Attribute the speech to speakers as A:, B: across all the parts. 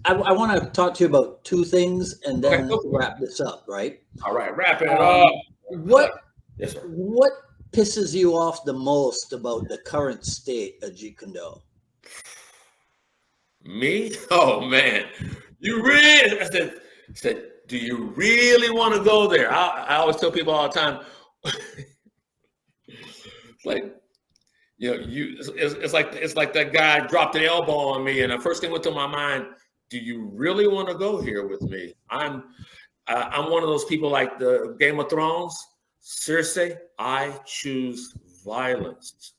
A: I want to talk to you about two things and
B: Okay,
A: then
B: go for it.
A: wrap this up, right?
B: All right, wrap it up.
A: What
B: Yes, sir.
A: what pisses you off the most about the current state of Jeet Kune Do?
B: Me? Oh man, you really? I said, do you really want to go there? I always tell people all the time, like, it's like that guy dropped an elbow on me, and the first thing went to my mind: do you really want to go here with me? I'm one of those people like the Game of Thrones. Seriously, I choose violence.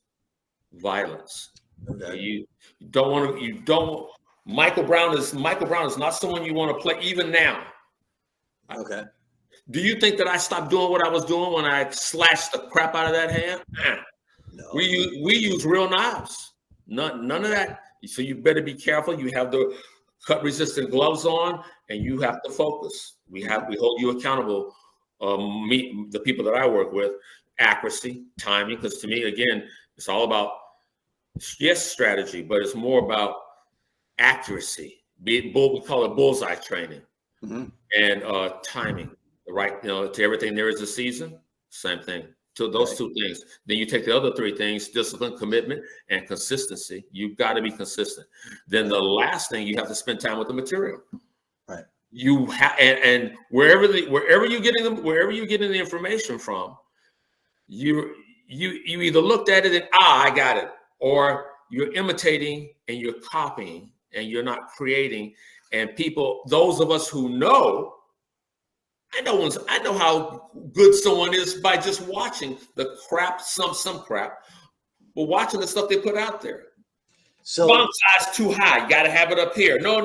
B: Violence.
A: Okay.
B: You don't want to. You don't. Michael Brown is not someone you want to play even now.
A: Okay.
B: Do you think that I stopped doing what I was doing when I slashed the crap out of that hand?
A: No.
B: We use real knives. None of that. So you better be careful. You have the cut resistant gloves on, and you have to focus. We hold you accountable. The people that I work with, accuracy, timing. Because to me, again, it's all about strategy, but it's more about accuracy. We call it bullseye training, and timing. Right, to everything there is a season. Same thing. To those two things. Then you take the other three things: discipline, commitment, and consistency. You've got to be consistent. Then the last thing, you have to spend time with the material.
A: Right.
B: You have, and wherever you're getting the information from, you either looked at it and I got it, or you're imitating and you're copying and you're not creating. And people, those of us who know, I know how good someone is by just watching the crap, some crap, but watching the stuff they put out there.
A: So
B: Bomb size too high. You got to have it up here. No.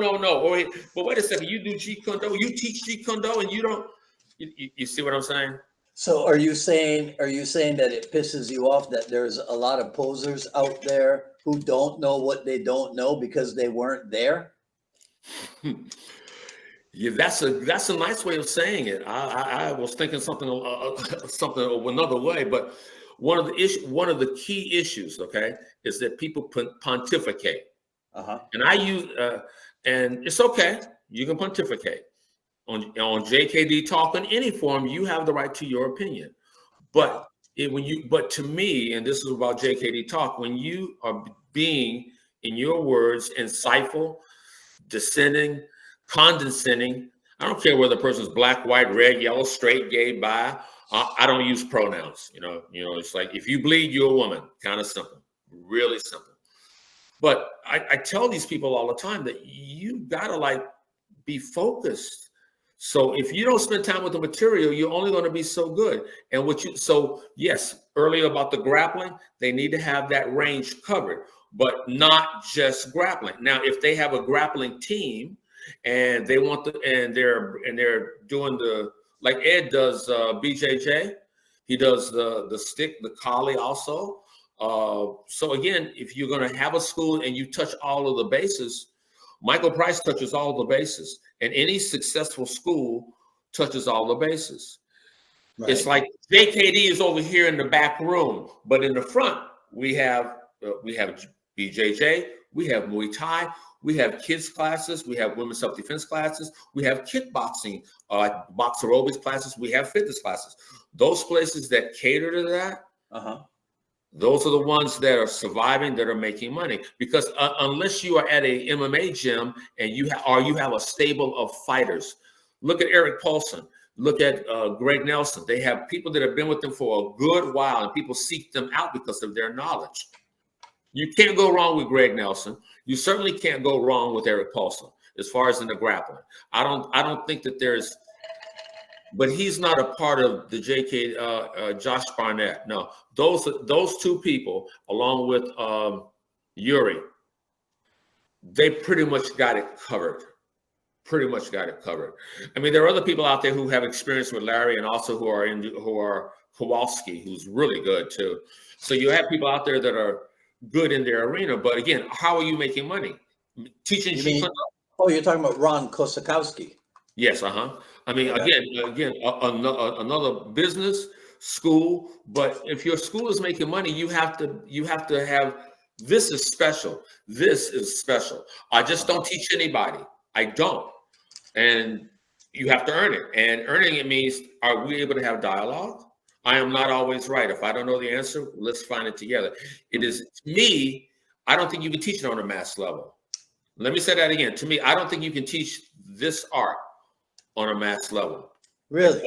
B: But wait a second. You do Jeet Kune Do. You teach Jeet Kune Do, and you don't. You see what I'm saying?
A: So are you saying that it pisses you off that there's a lot of posers out there who don't know what they don't know because they weren't there?
B: Yeah, that's a nice way of saying it. I was thinking something another way, but one of the key issues, okay, is that people pontificate, and I use and it's okay. You can pontificate on JKD talk in any form. You have the right to your opinion, but but to me, and this is about JKD talk, when you are being, in your words, insightful, dissenting, condescending. I don't care whether the person's black, white, red, yellow, straight, gay, bi. I don't use pronouns. It's like, if you bleed, you're a woman. Kind of simple, really simple. But I tell these people all the time that you gotta be focused. So if you don't spend time with the material, you're only going to be so good. And yes, earlier about the grappling, they need to have that range covered, but not just grappling. Now, if they have a grappling team and they want they're doing like Ed does BJJ, he does the stick, the collie also. So again, if you're going to have a school and you touch all of the bases, Michael Price touches all the bases, and any successful school touches all the bases. Right. It's like JKD is over here in the back room, but in the front we have BJJ, we have Muay Thai, we have kids classes, we have women's self-defense classes, we have kickboxing, box aerobics classes, we have fitness classes. Those places that cater to that, those are the ones that are surviving, that are making money. Because unless you are at a MMA gym and you have a stable of fighters, look at Eric Paulson, look at Greg Nelson. They have people that have been with them for a good while, and people seek them out because of their knowledge. You can't go wrong with Greg Nelson. You certainly can't go wrong with Eric Paulson as far as in the grappling. I don't think that there's. But he's not a part of the JK, Josh Barnett. No, those two people, along with Yuri, they pretty much got it covered. I mean, there are other people out there who have experience with Larry, and also who are Kowalski, who's really good too. So you have people out there that are good in their arena. But again, how are you making money? Teaching Jeet Kune Do?
A: Oh, you're talking about Ron Kosakowski.
B: Yes, I mean, again, another business school. But if your school is making money, you have to have This is special. This is special. I just don't teach anybody. I don't. And you have to earn it. And earning it means, are we able to have dialogue? I am not always right. If I don't know the answer, let's find it together. It is, to me, I don't think you can teach it on a mass level. Let me say that again. To me, I don't think you can teach this art on a mass level.
A: Really?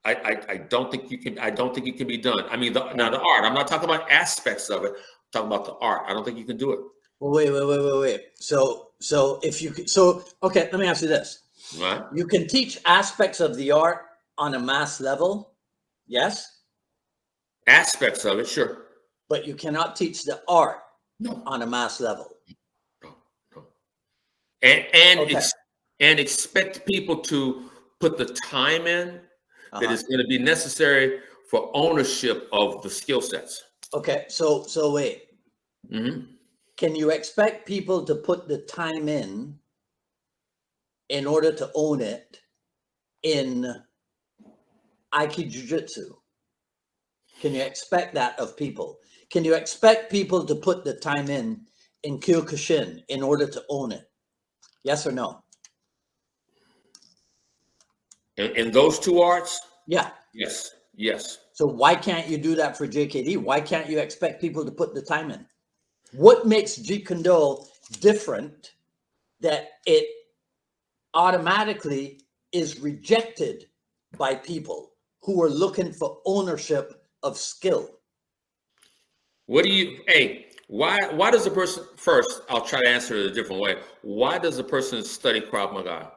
B: I don't think you can. I don't think it can be done. I mean, now the art. I'm not talking about aspects of it. I'm talking about the art. I don't think you can do it.
A: Well, wait. So if you could, okay, let me ask you this.
B: Right?
A: You can teach aspects of the art on a mass level, yes,
B: Aspects of it, sure.
A: but you cannot teach the art
B: No.
A: on a mass level.
B: No. And
A: Okay.
B: and expect people to put the time in that is going to be necessary for ownership of the skill sets.
A: Okay, so wait.
B: Mm-hmm.
A: Can you expect people to put the time in order to own it in Aikido Jiu-Jitsu? Can you expect that of people? Can you expect people to put the time in Kyokushin in order to own it? Yes or no?
B: In those two arts?
A: Yeah.
B: Yes.
A: So why can't you do that for JKD? Why can't you expect people to put the time in? What makes Jeet Kune Do different that it automatically is rejected by people who are looking for ownership of skill?
B: Why does a person, first, I'll try to answer it a different way. Why does a person study Krav Maga?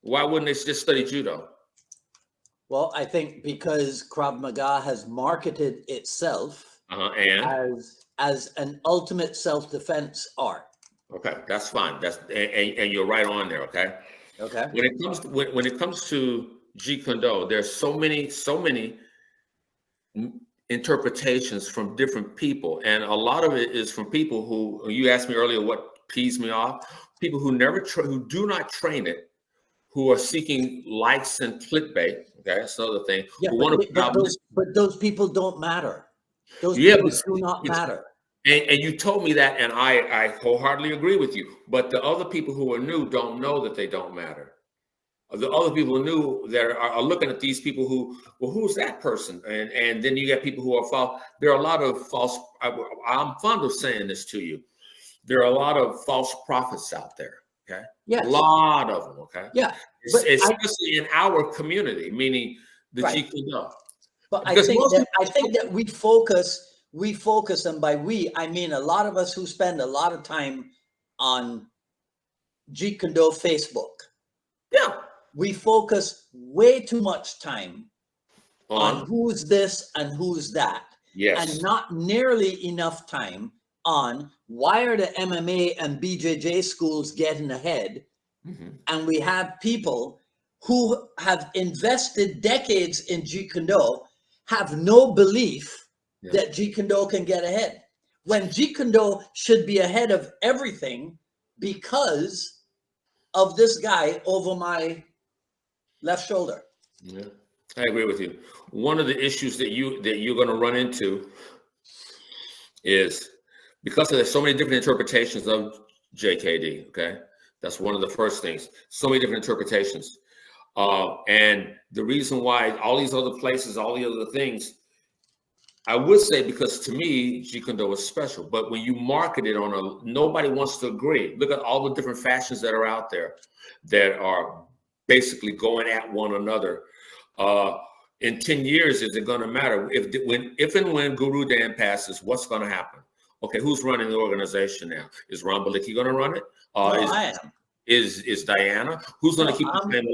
B: Why wouldn't they just study judo?
A: Well, I think because Krav Maga has marketed itself
B: And
A: as an ultimate self-defense art.
B: okay, that's fine. And you're right on there. Okay.
A: Okay.
B: When it comes to Jeet Kune Do, there's so many interpretations from different people, and a lot of it is from people who, you asked me earlier what pees me off. People who who do not train it, who are seeking likes and clickbait. Okay, that's another thing.
A: Yeah, but those people don't matter. Those people do not matter.
B: And you told me that, and I wholeheartedly agree with you. But the other people who are new don't know that they don't matter. The other people who new that are looking at these people who, well, who's that person? And then you get people who are false. There are a lot of false. I'm fond of saying this to you. There are a lot of false prophets out there. Okay.
A: Yes.
B: A lot of them. Okay.
A: Yeah.
B: Especially in our community, meaning the Jeet Kune Do.
A: But I think that we focus, and by we, I mean a lot of us who spend a lot of time on Jeet Kune Do Facebook.
B: Yeah.
A: We focus way too much time on who's this and who's that.
B: Yes.
A: And not nearly enough time on why are the MMA and BJJ schools getting ahead? Mm-hmm. And we have people who have invested decades in Jeet Kune Do have no belief that Jeet Kune Do can get ahead. When Jeet Kune Do should be ahead of everything because of this guy over my left shoulder.
B: Yeah, I agree with you. One of the issues that you're going to run into is because there's so many different interpretations of JKD. Okay, that's one of the first things. So many different interpretations, and the reason why all these other places, all the other things, I would say because to me, Jeet Kune Do is special. But when you market it nobody wants to agree. Look at all the different fashions that are out there that are basically going at one another. In 10 years, is it going to matter? If and when Guru Dan passes, what's going to happen? Okay, who's running the organization now? Is Ron Balicki going to run it?
A: I am.
B: Is Diana? Who's going to keep the flame?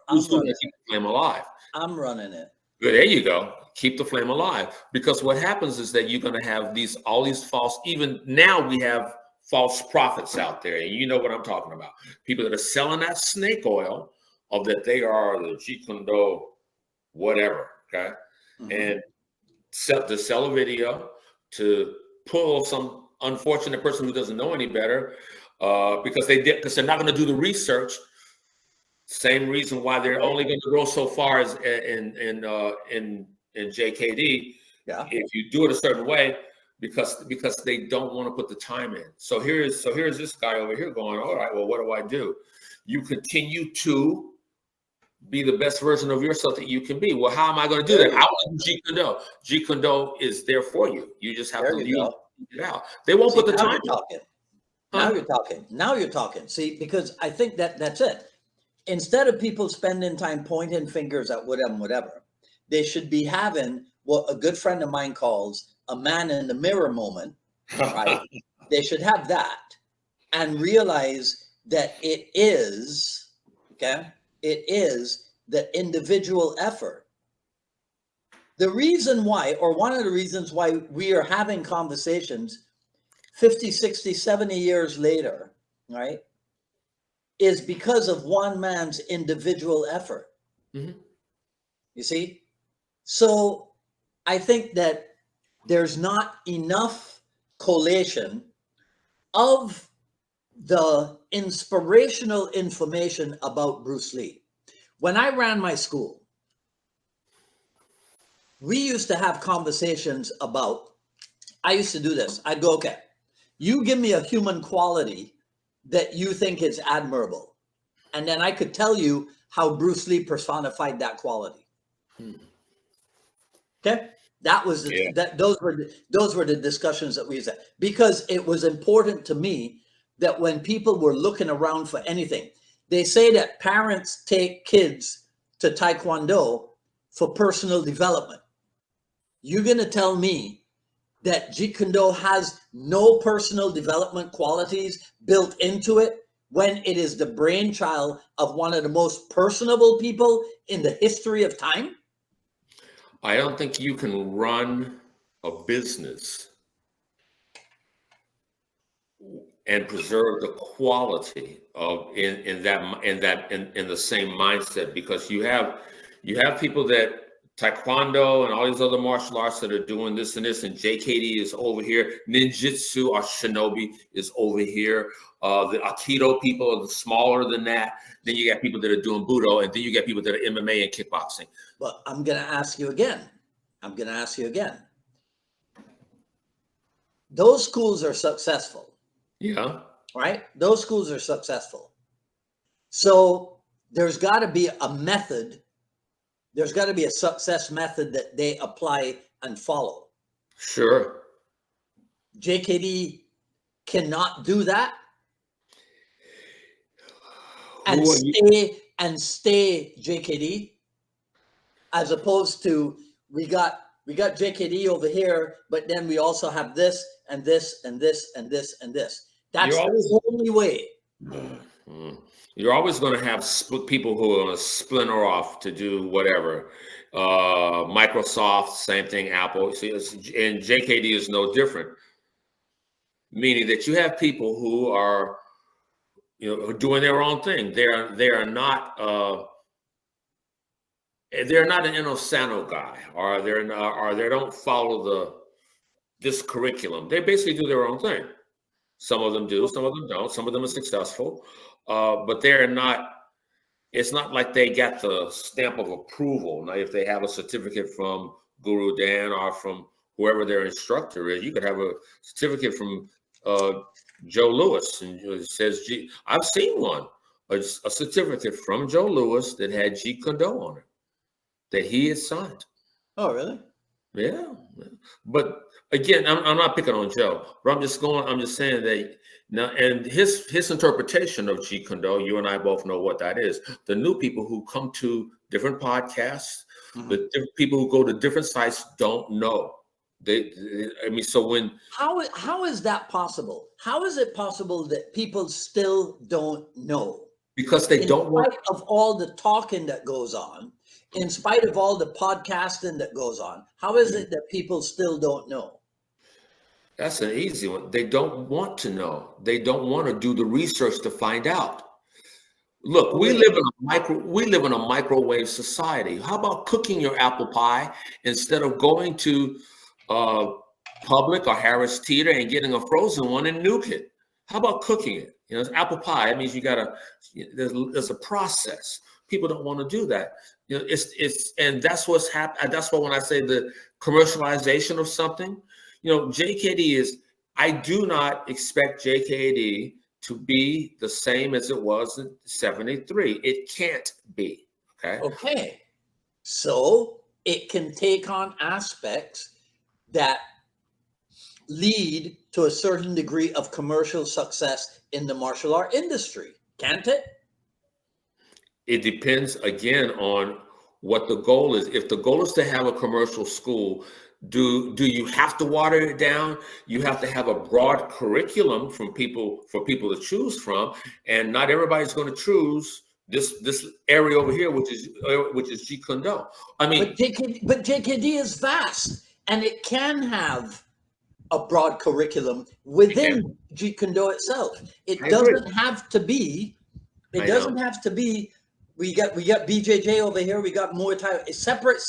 B: Who's going to keep the flame alive?
A: I'm running it.
B: Good. There you go. Keep the flame alive. Because what happens is that you're going to have all these false. Even now, we have false prophets out there, and you know what I'm talking about. People that are selling that snake oil of that they are the Jeet Kune Do, whatever. Okay, and to sell a video to pull some unfortunate person who doesn't know any better because they're not going to do the research. Same reason why they're only going to go so far as in JKD.
A: Yeah.
B: If you do it a certain way, because they don't want to put the time in. So here's this guy over here going, all right, well, what do I do? You continue to be the best version of yourself that you can be. Well, how am I going to do that? I want Jeet Kune Do. Jeet Kune Do is there for you. You just have to use it out. They won't put the time in.
A: Now you're talking. Now you're talking. See, because I think that's it. Instead of people spending time pointing fingers at whatever, they should be having what a good friend of mine calls a man in the mirror moment, right? They should have that and realize that it is the individual effort. The reason why, or one of the reasons why we are having conversations 50, 60, 70 years later, right, is because of one man's individual effort. Mm-hmm. You see? So I think that there's not enough collation of the inspirational information about Bruce Lee. When I ran my school, we used to have conversations about, I used to do this. I'd go, okay, you give me a human quality that you think is admirable. And then I could tell you how Bruce Lee personified that quality. Okay? That was those were the discussions that we used to have, because it was important to me that when people were looking around for anything, they say that parents take kids to Taekwondo for personal development. You're going to tell me that Jeet Kune Do has no personal development qualities built into it when it is the brainchild of one of the most personable people in the history of time?
B: I don't think you can run a business and preserve the quality of in the same mindset, because you have people that Taekwondo and all these other martial arts that are doing this and this, and JKD is over here, ninjutsu or shinobi is over here, the aikido people are smaller than that, then you got people that are doing budo, and then you got people that are MMA and kickboxing.
A: But I'm going to ask you again. Those schools are successful.
B: Yeah.
A: Right? Those schools are successful. So there's got to be a method. There's got to be a success method that they apply and follow.
B: Sure.
A: JKD cannot do that and stay JKD, as opposed to we got JKD over here, but then we also have this and this and this and this and this. That's the only way.
B: You're always going to have people who are going to splinter off to do whatever. Microsoft, same thing. Apple, see, and JKD is no different. Meaning that you have people who are, doing their own thing. They are not an Inosano guy, or they don't follow this curriculum. They basically do their own thing. Some of them do, some of them don't. Some of them are successful, but they're not. It's not like they got the stamp of approval. Now, if they have a certificate from Guru Dan or from whoever their instructor is, you could have a certificate from Joe Lewis, and it says, I've seen one, a certificate from Joe Lewis that had Jeet Kune Do on it, that he had signed.
A: Oh, really?
B: Yeah. But again, I'm not picking on Joe, but I'm just saying that now, and his interpretation of Jeet Kune Do, you and I both know what that is. The new people who come to different podcasts, the different people who go to different sites don't know. So when
A: how is that possible? How is it possible that people still don't know?
B: Because they don't want,
A: in spite of all the talking that goes on, in spite of all the podcasting that goes on, how is it that people still don't know?
B: That's an easy one. They don't want to know. They don't want to do the research to find out. Look, we live in a microwave society. How about cooking your apple pie instead of going to Publix or Harris Teeter and getting a frozen one and nuke it? How about cooking it? It's apple pie. That means there's a process. People don't want to do that. And that's what's happened. That's why when I say the commercialization of something, JKD is, I do not expect JKD to be the same as it was in 73. It can't be.
A: Okay. So it can take on aspects that lead to a certain degree of commercial success in the martial art industry, can't it?
B: It depends again on what the goal is. If the goal is to have a commercial school, do you have to water it down? You have to have a broad curriculum for people to choose from, and not everybody's going to choose this area over here, which is Jeet Kune Do. I mean,
A: but JKD is vast, and it can have a broad curriculum within Jeet Kune Do itself. It doesn't have to be. It doesn't have to be. We got BJJ over here. We got Muay Thai. It's separate.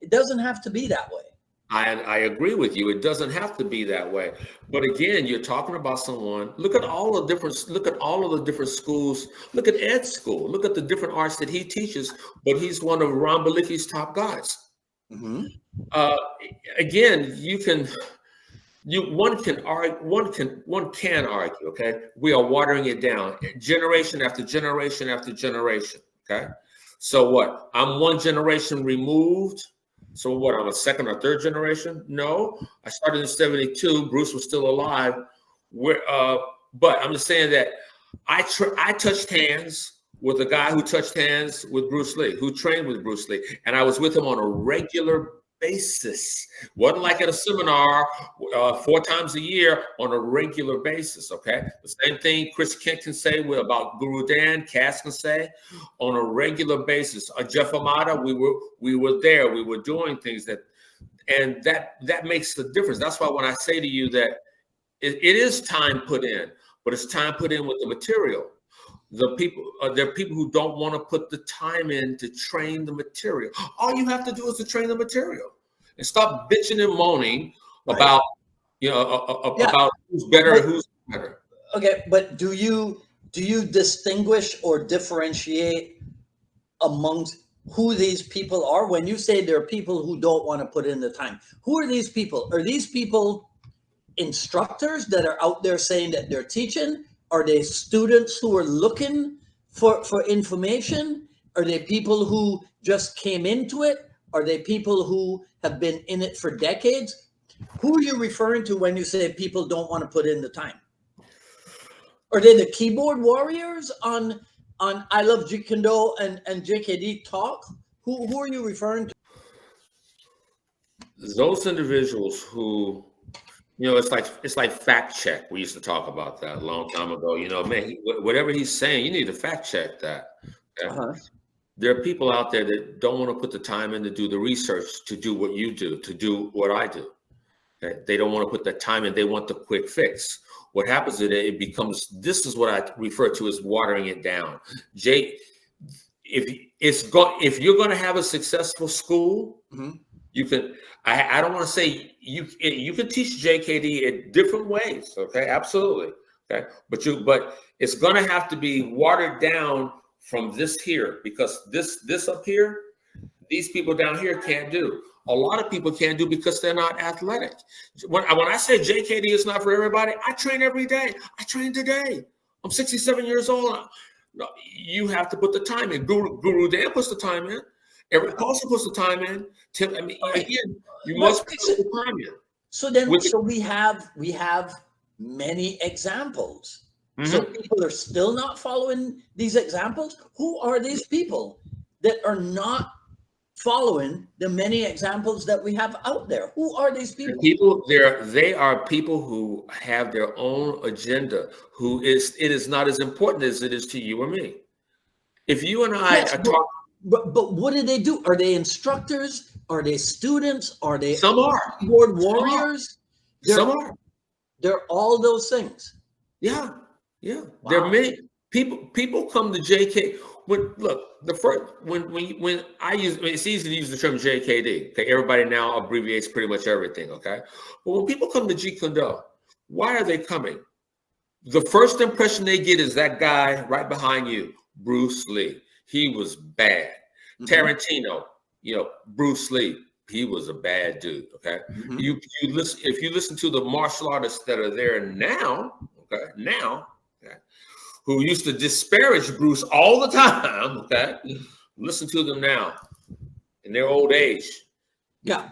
A: It doesn't have to be that way.
B: I agree with you. It doesn't have to be that way. But again, you're talking about someone. Look at all of the different schools. Look at Ed's school. Look at the different arts that he teaches. But he's one of Ron Balicki's top guys.
A: Mm-hmm.
B: Again, one can argue. Okay, we are watering it down, generation after generation after generation. Okay, so what? I'm one generation removed. So what? I'm a second or third generation? No, I started in 72. Bruce was still alive. But I'm just saying that I touched hands with a guy who touched hands with Bruce Lee, who trained with Bruce Lee, and I was with him on a regular basis. Wasn't like at a seminar 4 times a year, on a regular basis. Okay, the same thing Chris Kent can say about Guru Dan. Cass can say on a regular basis. Jeff Amada, we were there. We were doing things that makes the difference. That's why when I say to you that it is time put in, but it's time put in with the material. There are people who don't want to put the time in to train the material. All you have to do is to train the material, and stop bitching and moaning about about who's better and who's better.
A: Okay, but do you distinguish or differentiate amongst who these people are? When you say there are people who don't want to put in the time, who are these people? Are these people instructors that are out there saying that they're teaching? Are they students who are looking for information? Are they people who just came into it? Are they people who have been in it for decades? Who are you referring to when you say people don't want to put in the time? Are they the keyboard warriors on I Love Jeet Kune Do and JKD Talk? Who are you referring to?
B: Those individuals who, it's like fact check. We used to talk about that a long time ago. Man, whatever he's saying, you need to fact check that. Okay? There are people out there that don't want to put the time in to do the research, to do what you do, to do what I do. Okay? They don't want to put the time in. They want the quick fix. What happens is it becomes, this is what I refer to as watering it down. If you're going to have a successful school, you can. I don't want to say you can teach JKD in different ways. Okay, absolutely. Okay, but it's going to have to be watered down from this here, because this up here, these people down here can't do. A lot of people can't do because they're not athletic. When I say JKD is not for everybody, I train every day. I train today. I'm 67 years old. No, you have to put the time in. Guru Dan puts the time in. Eric also puts the time in. Tim, again, you must put the time in.
A: So we have many examples. So people are still not following these examples. Who are these people that are not following the many examples that we have out there? Who are these people?
B: They are people who have their own agenda. It is not as important as it is to you or me. If you and I are talking.
A: But what do they do? Are they instructors? Are they students? Are they keyboard warriors?
B: Some are.
A: They're all those things.
B: Yeah. Wow. There are many people come to JK. When I use, it's easy to use the term JKD. Okay, everybody now abbreviates pretty much everything. Okay, but when people come to Jeet Kune Do, why are they coming? The first impression they get is that guy right behind you, Bruce Lee. He was bad. Tarantino, Bruce Lee, he was a bad dude. Okay,
A: Mm-hmm.
B: you listen, if you listen to the martial artists that are there now, okay, who used to disparage Bruce all the time, okay, listen to them now in their old age.
A: Yeah.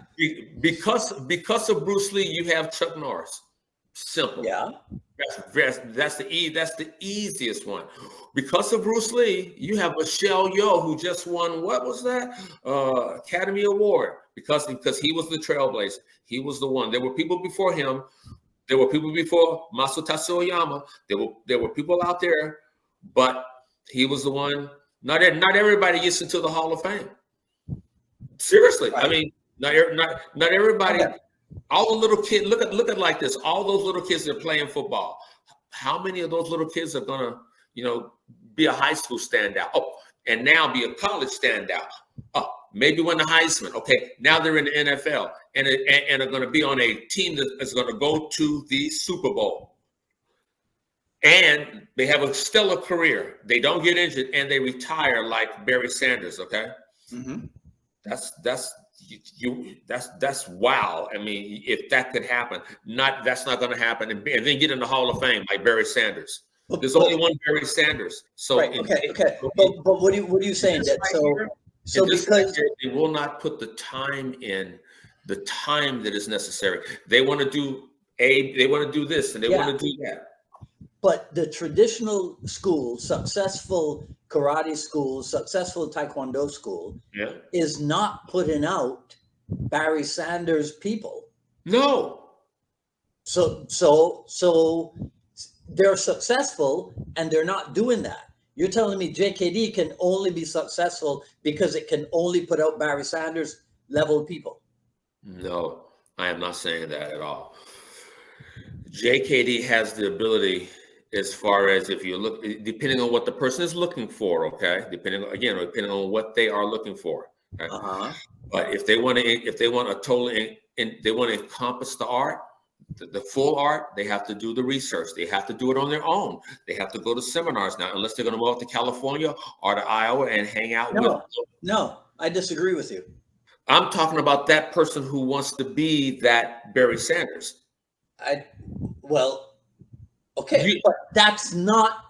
B: Because of Bruce Lee, you have Chuck Norris. Simple.
A: Yeah.
B: That's the easiest one. Because of Bruce Lee, you have Michelle Yeoh, who just won, what was that? Academy Award, because he was the trailblazer. He was the one. There were people before him. There were people before Masatsu Oyama. There were people out there, but he was the one. Not everybody gets into the Hall of Fame. Seriously, right. I mean, not everybody. Okay. All the little kids, look at it like this. All those little kids that are playing football. How many of those little kids are gonna, be a high school standout? Oh, and now be a college standout. Oh, maybe win the Heisman. Okay, now they're in the NFL and are going to be on a team that is going to go to the Super Bowl. And they have a stellar career. They don't get injured and they retire like Barry Sanders. Okay, mm-hmm. That's wow. I mean, if that could happen, that's not going to happen. And then get in the Hall of Fame like Barry Sanders. There's only one Barry Sanders. So
A: right. Okay. But what are you saying? That so because
B: they will not put the time in, the time that is necessary. They want to do they want to do this and they want to do that.
A: But the traditional school, successful karate school, successful taekwondo school, is not putting out Barry Sanders people.
B: No.
A: So they're successful and they're not doing that. You're telling me JKD can only be successful because it can only put out Barry Sanders level people?
B: No, I am not saying that at all. JKD has the ability, as far as if you look, depending on what the person is looking for, okay? Depending on what they are looking for. Okay? Uh-huh. But if they want to encompass the art, the full art, they have to do the research. They have to do it on their own. They have to go to seminars now, unless they're going to move out to California or to Iowa and hang out with.
A: No, I disagree with you.
B: I'm talking about that person who wants to be that Barry Sanders.
A: Okay, but that's not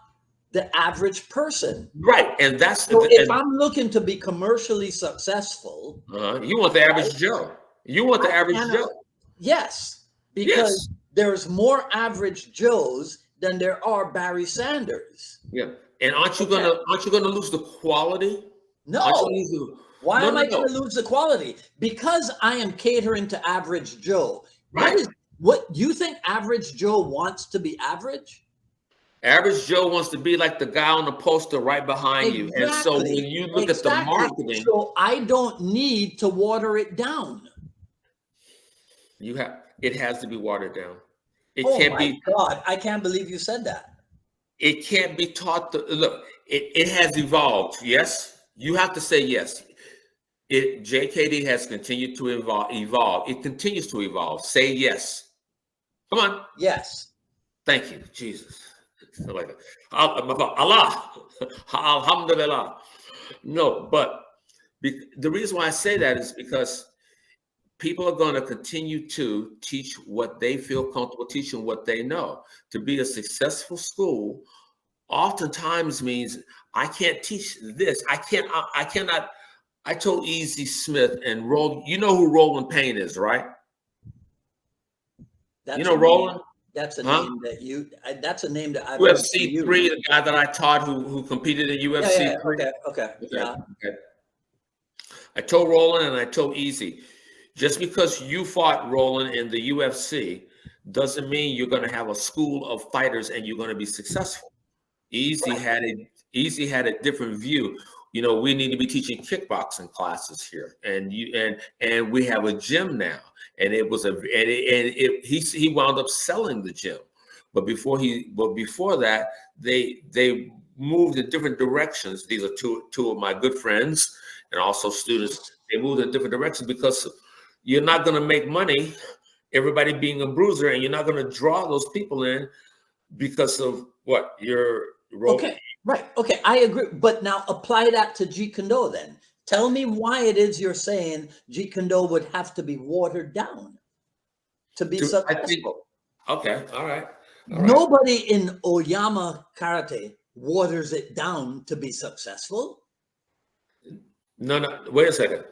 A: the average person.
B: Right, and that's
A: so if I'm looking to be commercially successful,
B: you want the average Joe. You want the average Joe.
A: Yes. Because there's more average Joes than there are Barry Sanders.
B: Yeah, and aren't you gonna lose the quality?
A: No. Why am I going to lose the quality? Because I am catering to average Joe. Right. What you think average Joe wants to be average?
B: Average Joe wants to be like the guy on the poster right behind you. And so when you look at the marketing,
A: so I don't need to water it down.
B: It has to be watered down.
A: God, I can't believe you said that.
B: It can't be taught look, it has evolved. Yes. You have to say yes. JKD has continued to evolve. It continues to evolve. Say yes. Come on.
A: Yes.
B: Thank you, Jesus. Allah. Alhamdulillah. No, but the reason why I say that is because people are going to continue to teach what they feel comfortable teaching, what they know. To be a successful school oftentimes means I can't teach this. I cannot. I told Easy Smith and Roland, you know who Roland Payne is, right? Roland?
A: That's a name that that's a name that I've
B: UFC 3, the guy that I taught who competed in UFC 3.
A: Okay. Yeah.
B: Okay. I told Roland and I told Easy, just because you fought Roland in the UFC doesn't mean you're going to have a school of fighters and you're going to be successful. Easy had a different view. We need to be teaching kickboxing classes here, and we have a gym now, and he wound up selling the gym, but before that, they moved in different directions. These are two of my good friends and also students. They moved in different directions because you're not going to make money, everybody being a bruiser, and you're not going to draw those people in because of what you're.
A: Okay, right. Okay, I agree. But now apply that to Jeet Kune Do then. Tell me why it is you're saying Jeet Kune Do would have to be watered down to be successful.
B: Okay, all right.
A: Nobody in Oyama Karate waters it down to be successful.
B: No, wait a second.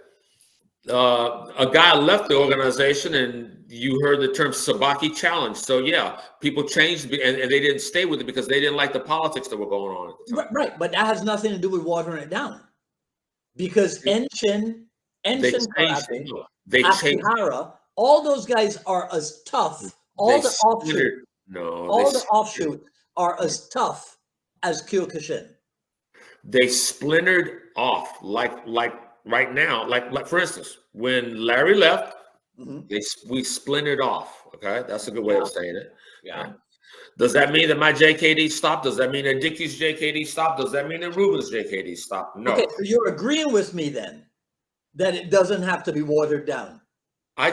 B: A guy left the organization, and you heard the term Sabaki challenge. So yeah, people changed, and they didn't stay with it because they didn't like the politics that were going on at the time.
A: Right, but that has nothing to do with watering it down. Because Enshin Karate, Akihara, all those guys are as tough. All the offshoots are as tough as Kyokushin.
B: They splintered off, like right now, like for instance, when Larry left, we splintered off. Okay, that's a good way of saying it.
A: Yeah.
B: Right? Does that mean that my JKD stopped? Does that mean that Dickie's JKD stopped? Does that mean that Ruben's JKD stopped? No.
A: Okay, so you're agreeing with me then that it doesn't have to be watered down.
B: I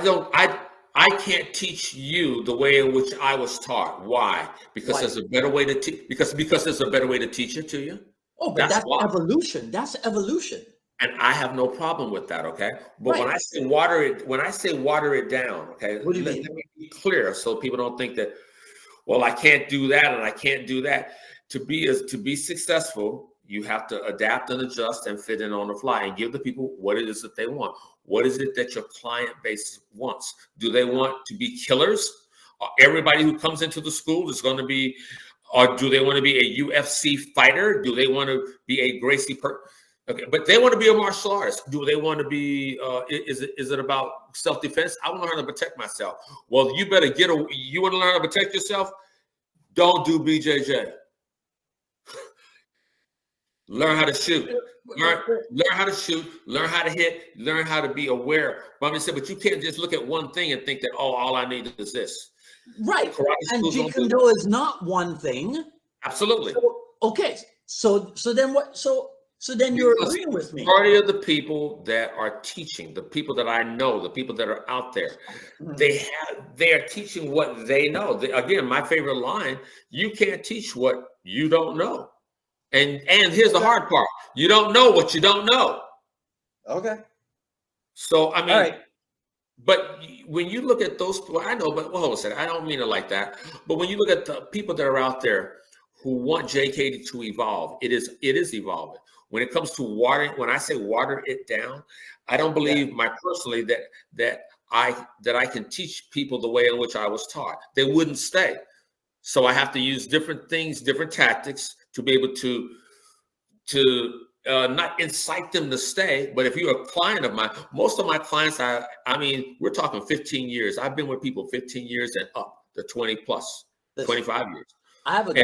B: can't teach you the way in which I was taught. Why? Because there's a better way to teach. Because there's a better way to teach it to you.
A: Oh, but that's evolution. That's evolution.
B: And I have no problem with that. Okay, but when I say water it down, okay,
A: what do you mean?
B: Let me be clear so people don't think that. Well, I can't do that, and I can't do that. To be successful, you have to adapt and adjust and fit in on the fly and give the people what it is that they want. What is it that your client base wants? Do they want to be killers? Everybody who comes into the school is going to be, or do they want to be a UFC fighter? Do they want to be a Gracie Okay, but they want to be a martial artist. Do they want to be? Is it about self-defense? I want to learn how to protect myself. Well, you better you want to learn how to protect yourself? Don't do BJJ. Learn how to shoot. Learn how to shoot. Learn how to hit. Learn how to be aware. But you can't just look at one thing and think that all I need is this.
A: Right. And Jeet Kune Do is not one thing.
B: Absolutely.
A: So then what? So then you're agreeing with me.
B: Majority of the people that are teaching, the people that I know, the people that are out there, they are teaching what they know. Again, my favorite line: "You can't teach what you don't know." And here's the hard part: you don't know what you don't know.
A: Okay.
B: So I mean, but when you look at those, I know, but hold on a second. I don't mean it like that. But when you look at the people that are out there who want JKD to evolve, it is evolving. When it comes to watering, when I say water it down, I don't believe personally that I can teach people the way in which I was taught. They wouldn't stay. So I have to use different things, different tactics to be able to not incite them to stay. But if you're a client of mine, most of my clients, I mean, we're talking 15 years. I've been with people 15 years and up to 20 plus, 25 years.
A: I have a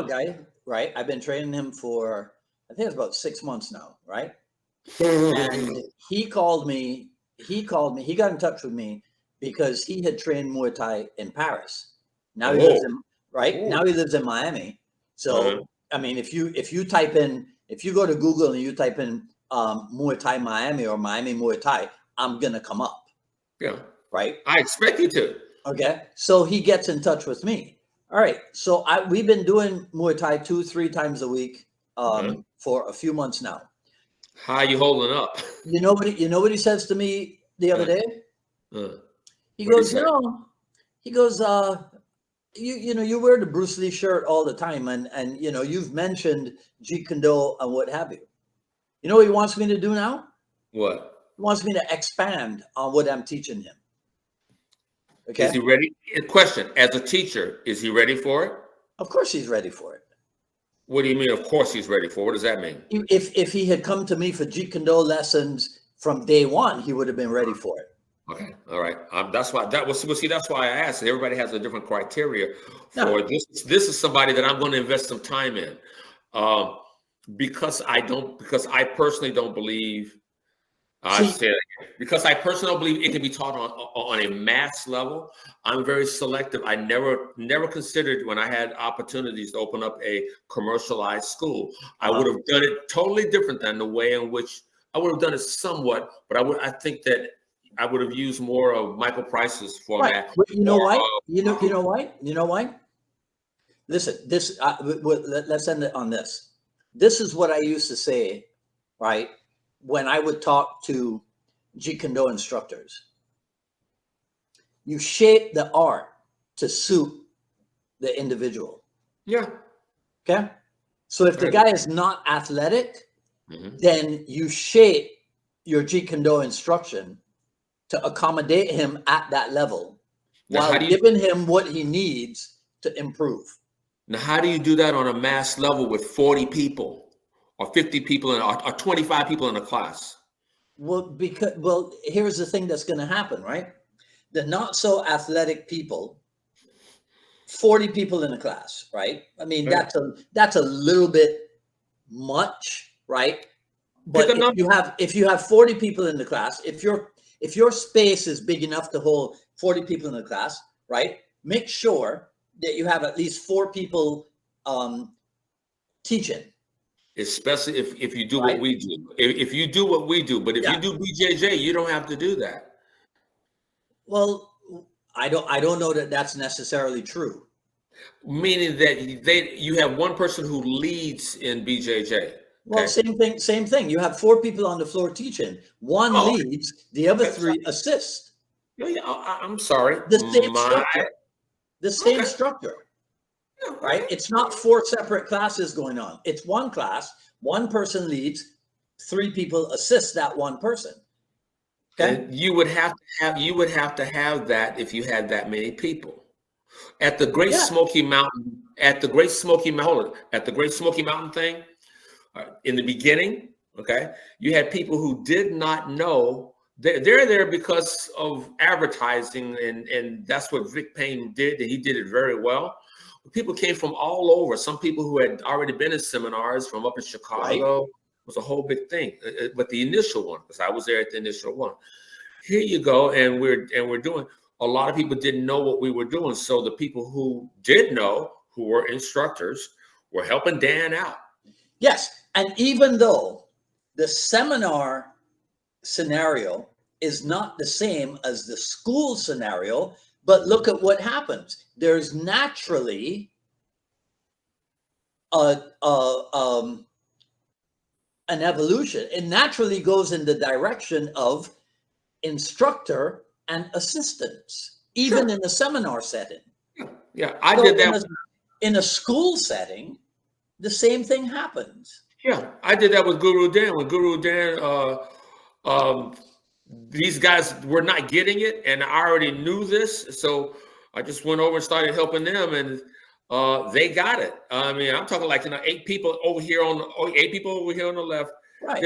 A: guy, right? I've been training him for, I think it's about 6 months now, right? And he called me, he got in touch with me because he had trained Muay Thai in Paris. Now he lives in, now he lives in Miami. So, I mean, if you go to Google and you type in Muay Thai Miami or Miami Muay Thai, I'm going to come up.
B: Yeah.
A: Right?
B: I expect you to.
A: Okay. So he gets in touch with me. All right. So we've been doing Muay Thai 2-3 times a week for a few months now.
B: How are you holding up?
A: You know what he says to me the other day? He goes, you wear the Bruce Lee shirt all the time, and you've mentioned Jeet Kune Do and what have you. You know what he wants me to do now?
B: What?
A: He wants me to expand on what I'm teaching him. Okay.
B: Is he ready? Question: as a teacher, is he ready for it?
A: Of course he's ready for it.
B: What do you mean? Of course he's ready for it. What does that mean?
A: If he had come to me for Jeet Kune Do lessons from day one, he would have been ready for it.
B: Okay, all right. That's why that's why I asked. Everybody has a different criteria for this. This is somebody that I'm going to invest some time in, because I personally don't believe. Because I personally don't believe it can be taught on a mass level. I'm very selective. I never considered, when I had opportunities to open up a commercialized school, I would have done it totally different than the way in which I would have done it somewhat. But I think that I would have used more of Michael Price's format.
A: Right. You know why? You know why? Listen, let's end it on this. This is what I used to say, right? when I would talk to Jeet Kune Do instructors, you shape the art to suit the individual.
B: Yeah.
A: Okay. So if the guy is not athletic, then you shape your Jeet Kune Do instruction to accommodate him at that level while giving him what he needs to improve.
B: Now, how do you do that on a mass level with 40 people or 50 people or 25 people in a class?
A: Well, here's the thing that's going to happen, right? The not so athletic people, 40 people in a class, right? I mean, that's a little bit much, right? But if you have 40 people in the class, if your space is big enough to hold 40 people in the class, right? Make sure that you have at least 4 people teaching.
B: Especially if you do what we do. If you do what we do, but if you do BJJ, you don't have to do that.
A: Well, I don't know that that's necessarily true.
B: Meaning that you have one person who leads in BJJ.
A: Well, same thing. You have 4 people on the floor teaching. One leads, the other 3 assist.
B: I'm sorry.
A: The same structure. Right? It's not 4 separate classes going on. It's one class, one person leads, 3 people assist that one person. Okay.
B: And you would have to have that if you had that many people. At the Great Smoky Mountain, at the Great Smoky Mountain thing, in the beginning, okay, you had people who did not know they're there because of advertising, and that's what Vic Payne did, and he did it very well. People came from all over. Some people who had already been in seminars from up in Chicago. It was a whole big thing. But the initial one, because I was there at the initial one. Here you go, and we're doing. A lot of people didn't know what we were doing, so the people who did know, who were instructors, were helping Dan out.
A: Yes, and even though the seminar scenario is not the same as the school scenario, but look at what happens. There's naturally an evolution. It naturally goes in the direction of instructor and assistants, even in a seminar setting.
B: Yeah, I did that.
A: In a school setting, the same thing happens.
B: Yeah, I did that with Guru Dan. With Guru Dan, these guys were not getting it, and I already knew this, so I just went over and started helping them, and they got it. I mean, I'm talking like 8 people over here on the left, right?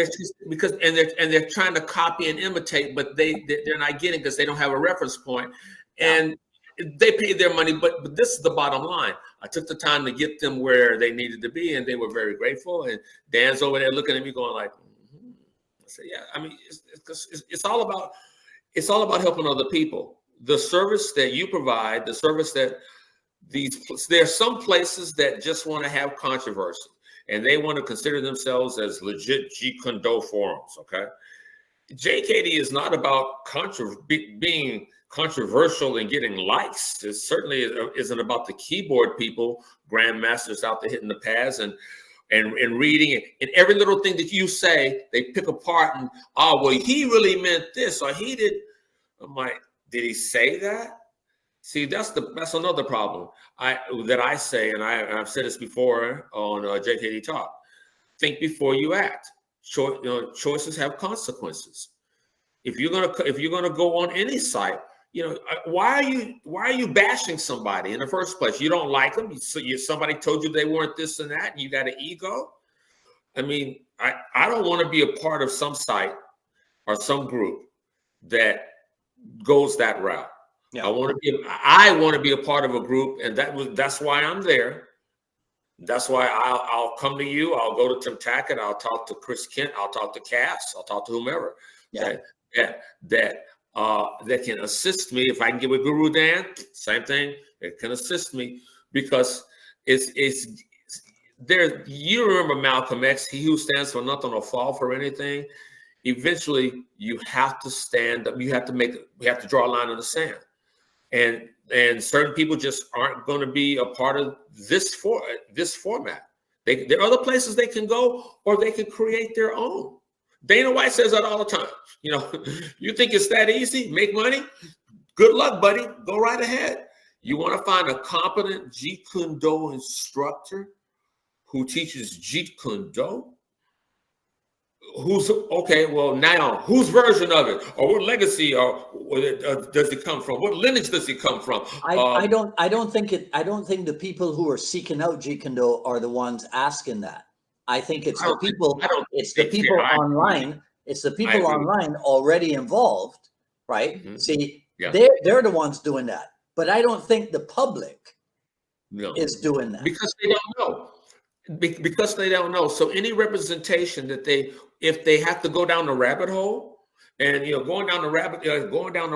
B: Because they're trying to copy and imitate, but they're not getting because they don't have a reference point, and they paid their money. But this is the bottom line. I took the time to get them where they needed to be, and they were very grateful. And Dan's over there looking at me, going like. So yeah, I mean, it's all about helping other people. The service that you provide, the service that there are some places that just want to have controversy, and they want to consider themselves as legit Jeet Kune Do forums. Okay, JKD is not about being controversial and getting likes. It certainly isn't about the keyboard people, grandmasters out there hitting the pads and reading it. And every little thing that you say, they pick apart and, well, he really meant this, or he did. I'm like, did he say that? See, that's another problem that I say, and I've said this before on JKD Talk. Think before you act. Choices have consequences. If you're gonna go on any site, why are you bashing somebody in the first place? You don't like them. Somebody told you they weren't this and that, and you got an ego. I mean, I don't want to be a part of some site or some group that goes that route. Yeah. I want to be a part of a group, and that's why I'm there. That's why I'll come to you. I'll go to Tim Tackett. I'll talk to Chris Kent. I'll talk to Cass. I'll talk to whomever. Yeah. That can assist me. If I can get with Guru Dan, same thing. It can assist me because it's there. You remember Malcolm X? He who stands for nothing will fall for anything. Eventually, you have to stand up. We have to draw a line in the sand. And certain people just aren't going to be a part of this format. There are other places they can go, or they can create their own. Dana White says that all the time. You know, you think it's that easy? Make money? Good luck, buddy. Go right ahead. You want to find a competent Jeet Kune Do instructor who teaches Jeet Kune Do? Who's okay? Well, now whose version of it, or what legacy, or does it come from? What lineage does it come from?
A: I don't think the people who are seeking out Jeet Kune Do are the ones asking that. I think it's the people. It's the people online. It's the people online already involved, right? Mm-hmm. See, they're the ones doing that. But I don't think the public is doing that
B: because they don't know. Because they don't know. So any representation that if they have to go down the rabbit hole, and going down the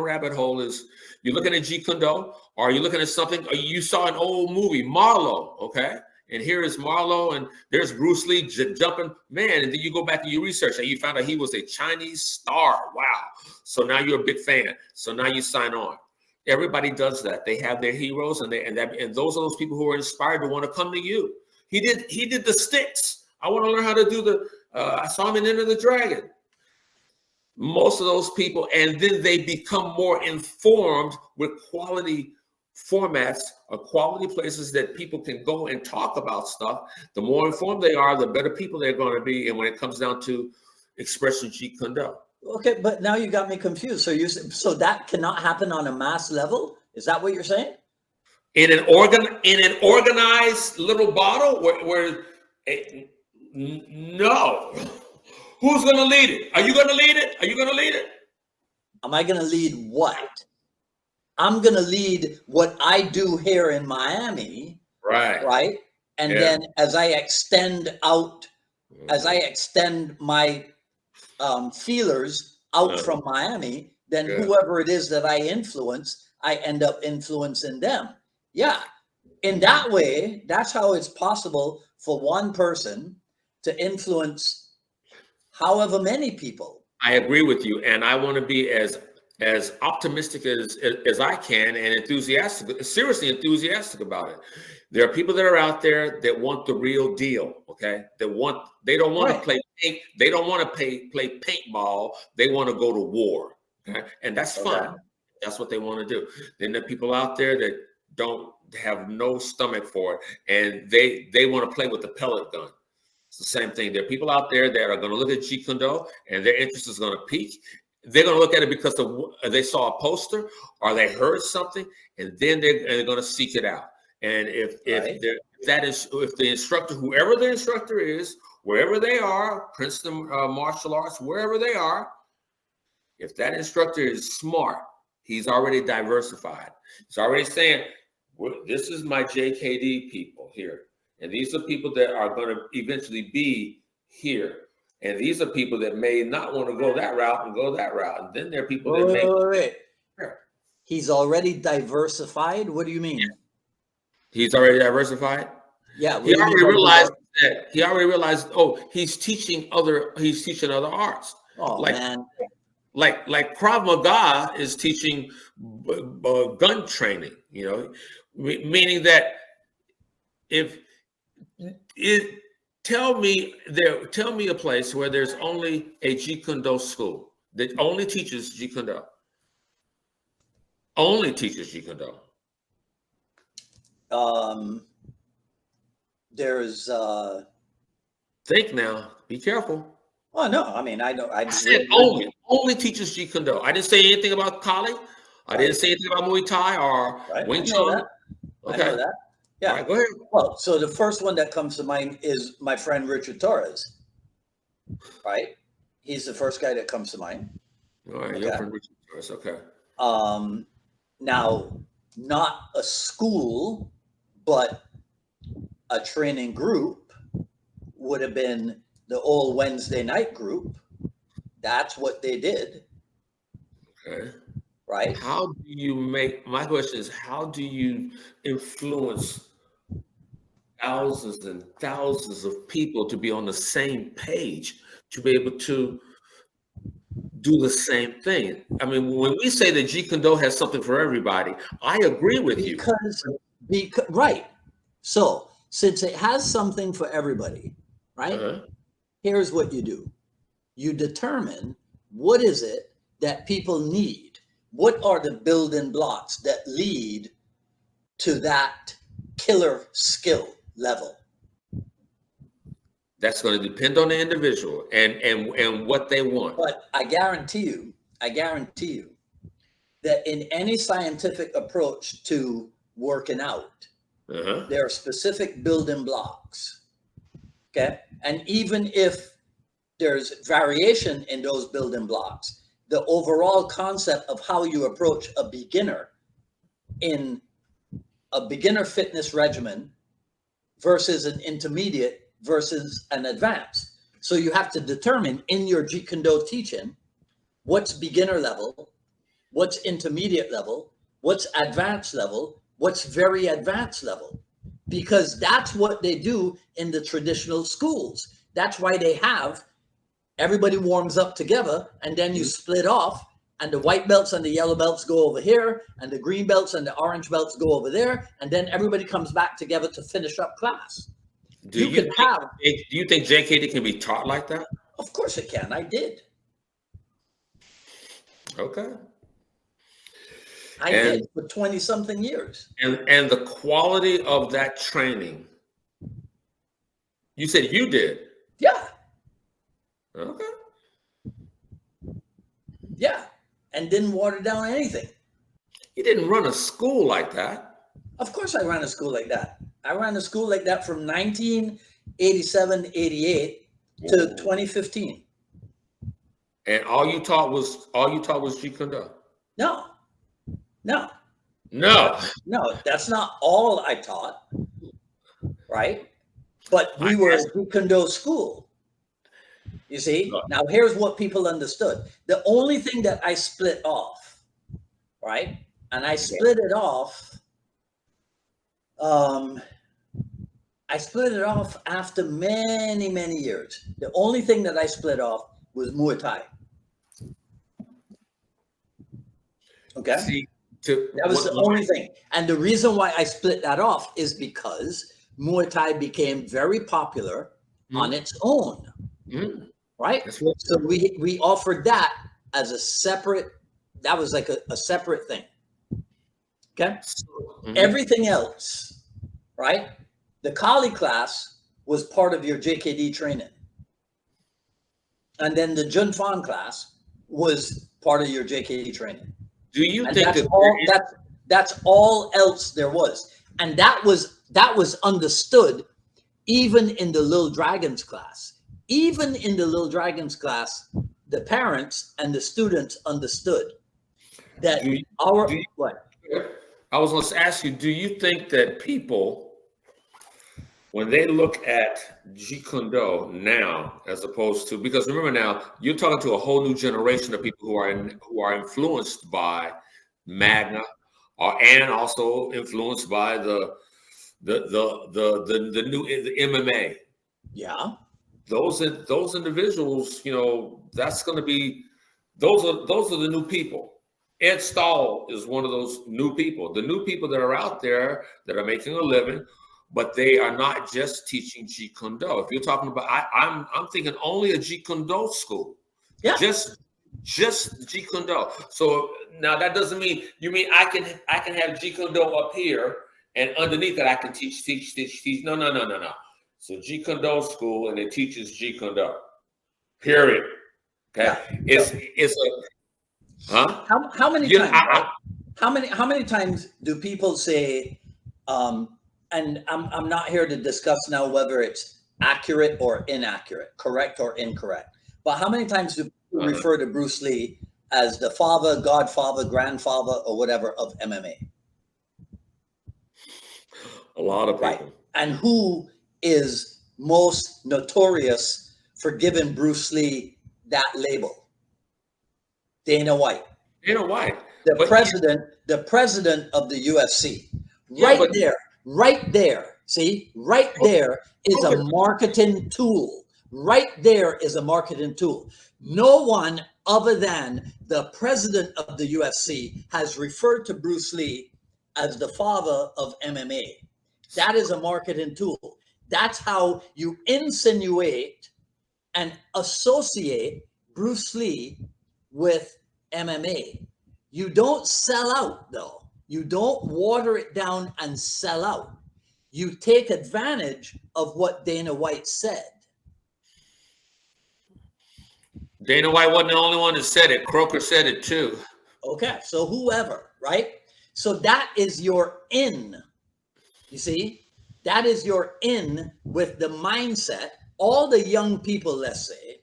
B: rabbit hole is you're looking at Jeet Kune Do, or you're looking at something, or you saw an old movie, Marlowe, okay? And here is Marlowe, and there's Bruce Lee jumping, man. And then you go back and you research, and you found out he was a Chinese star. Wow. So now you're a big fan. So now you sign on. Everybody does that. They have their heroes, and those are those people who are inspired to want to come to you. He did the sticks. I want to learn how to do I saw him in Enter the Dragon. Most of those people, and then they become more informed with quality formats or quality places that people can go and talk about stuff. The more informed they are, the better people they're going to be. And when it comes down to expressing Jeet Kune Do.
A: Okay, but now you got me confused. So that cannot happen on a mass level? Is that what you're saying?
B: In an organized little bottle no. Who's going to lead it? Are you going to lead it? Are you going to lead it?
A: Am I going to lead what? I'm going to lead what I do here in Miami. Right. And then as I extend my feelers out from Miami, then whoever it is that I influence, I end up influencing them. Yeah. In that way, that's how it's possible for one person to influence however many people.
B: I agree with you. And I want to be as optimistic as I can and seriously enthusiastic about it. There are people that are out there that want the real deal. Okay. They don't want to play paintball. They want to go to war. Okay? And that's fine. That's what they want to do. Then there are people out there that don't have no stomach for it, and they want to play with the pellet gun. It's the same thing. There are people out there that are going to look at Jeet Kune Do, and their interest is going to peak. They're going to look at it because they saw a poster or they heard something, and then they're going to seek it out. And if the instructor, whoever the instructor is, wherever they are, Princeton martial arts, wherever they are, if that instructor is smart, he's already diversified. He's already saying, this is my JKD people here. And these are people that are going to eventually be here. And these are people that may not want to go that route and go that route. And then there are people that may.
A: He's already diversified? What do you mean?
B: He's already diversified?
A: Yeah.
B: He already realized, he's teaching other arts.
A: Oh, man.
B: Like Krav Maga is teaching gun training, meaning that tell me a place where there's only a Jeet Kune Do school that only teaches Jeet Kune Do. Only teaches Jeet Kune Do.
A: There's
B: think now, be careful.
A: Oh no, I mean I
B: said only teaches Jeet Kune Do. I didn't say anything about Kali. I didn't say anything about Muay Thai or Wing Chun.
A: Okay. I know that. Yeah.
B: All right, go ahead.
A: Well, so the first one that comes to mind is my friend Richard Torres. Right? He's the first guy that comes to mind.
B: All right, your friend Richard Torres. Okay.
A: Now, not a school, but a training group would have been the old Wednesday night group. That's what they did.
B: Okay.
A: Right.
B: My question is, how do you influence thousands and thousands of people to be on the same page, to be able to do the same thing? I mean, when we say that Jeet Kune Do has something for everybody, I agree with you.
A: Because right. So since it has something for everybody, right? Here's what you do. you determine what is it that people need. What are the building blocks that lead to that killer skill level?
B: That's going to depend on the individual and what they want.
A: But I guarantee you that in any scientific approach to working out, there are specific building blocks. Okay. And even if there's variation in those building blocks, the overall concept of how you approach a beginner in a beginner fitness regimen versus an intermediate versus an advanced. So you have to determine in your Jeet Kune Do teaching, what's beginner level, what's intermediate level, what's advanced level, what's very advanced level, because that's what they do in the traditional schools. That's why they have everybody warms up together and then you split off, and the white belts and the yellow belts go over here and the green belts and the orange belts go over there, and then everybody comes back together to finish up class.
B: Do you think JKD can be taught like that?
A: Of course it can. I did.
B: Okay.
A: I did for 20 something years.
B: And the quality of that training, you said you did?
A: Yeah.
B: Okay.
A: Yeah. And didn't water down anything.
B: You didn't run a school like that.
A: Of course I ran a school like that. I ran a school like that from 1987, 88 to 2015.
B: And all you taught was Jeet Kune Do?
A: No. No.
B: No.
A: No, that's not all I taught. Right? But we were a Jeet Kune Do school. You see? Now here's what people understood. The only thing that I split off, right? And I split it off. I split it off after many, many years. The only thing that I split off was Muay Thai. Okay?
B: See,
A: that was the only thing. And the reason why I split that off is because Muay Thai became very popular on its own. Right? So we offered that as a separate, that was like a separate thing. Okay? Everything else, right? The Kali class was part of your JKD training. And then the Jun Fan class was part of your JKD training.
B: Do you
A: and
B: think
A: that's all else there was? And that was understood even in the Little Dragons class. Even in the Little Dragons class, the parents and the students understood that what?
B: I was going to ask you, do you think that people, when they look at Jeet Kune Do now, as opposed to, because remember now, you're talking to a whole new generation of people who are influenced by Maga, and also influenced by the new MMA.
A: Yeah.
B: Those individuals, that's going to be, those are the new people. Ed Stahl is one of those new people. The new people that are out there that are making a living, but they are not just teaching Jeet Kune Do. If you're talking about, I'm thinking only a Jeet Kune Do school. Yeah. Just Jeet Kune Do. So now that doesn't mean, you mean I can have Jeet Kune Do up here and underneath that I can teach. No. So Jeet Kune Do school, and it teaches Jeet Kune Do. Period. Okay. Yeah. It's a huh?
A: How many times? How many times do people say, and I'm not here to discuss now whether it's accurate or inaccurate, correct or incorrect, but how many times do people refer to Bruce Lee as the father, godfather, grandfather, or whatever of MMA?
B: A lot of people.
A: Right. And who is most notorious for giving Bruce Lee that label? Dana White.
B: Dana White.
A: The president of the UFC. Right there. See, right there is a marketing tool. Right there is a marketing tool. No one other than the president of the UFC has referred to Bruce Lee as the father of MMA. That is a marketing tool. That's how you insinuate and associate Bruce Lee with MMA. You don't sell out, though. You don't water it down and sell out. You take advantage of what Dana White said.
B: Dana White wasn't the only one that said it. Croker said it too.
A: Okay, so whoever, right? So that is your in. You see, that is your in with the mindset. All the young people, let's say,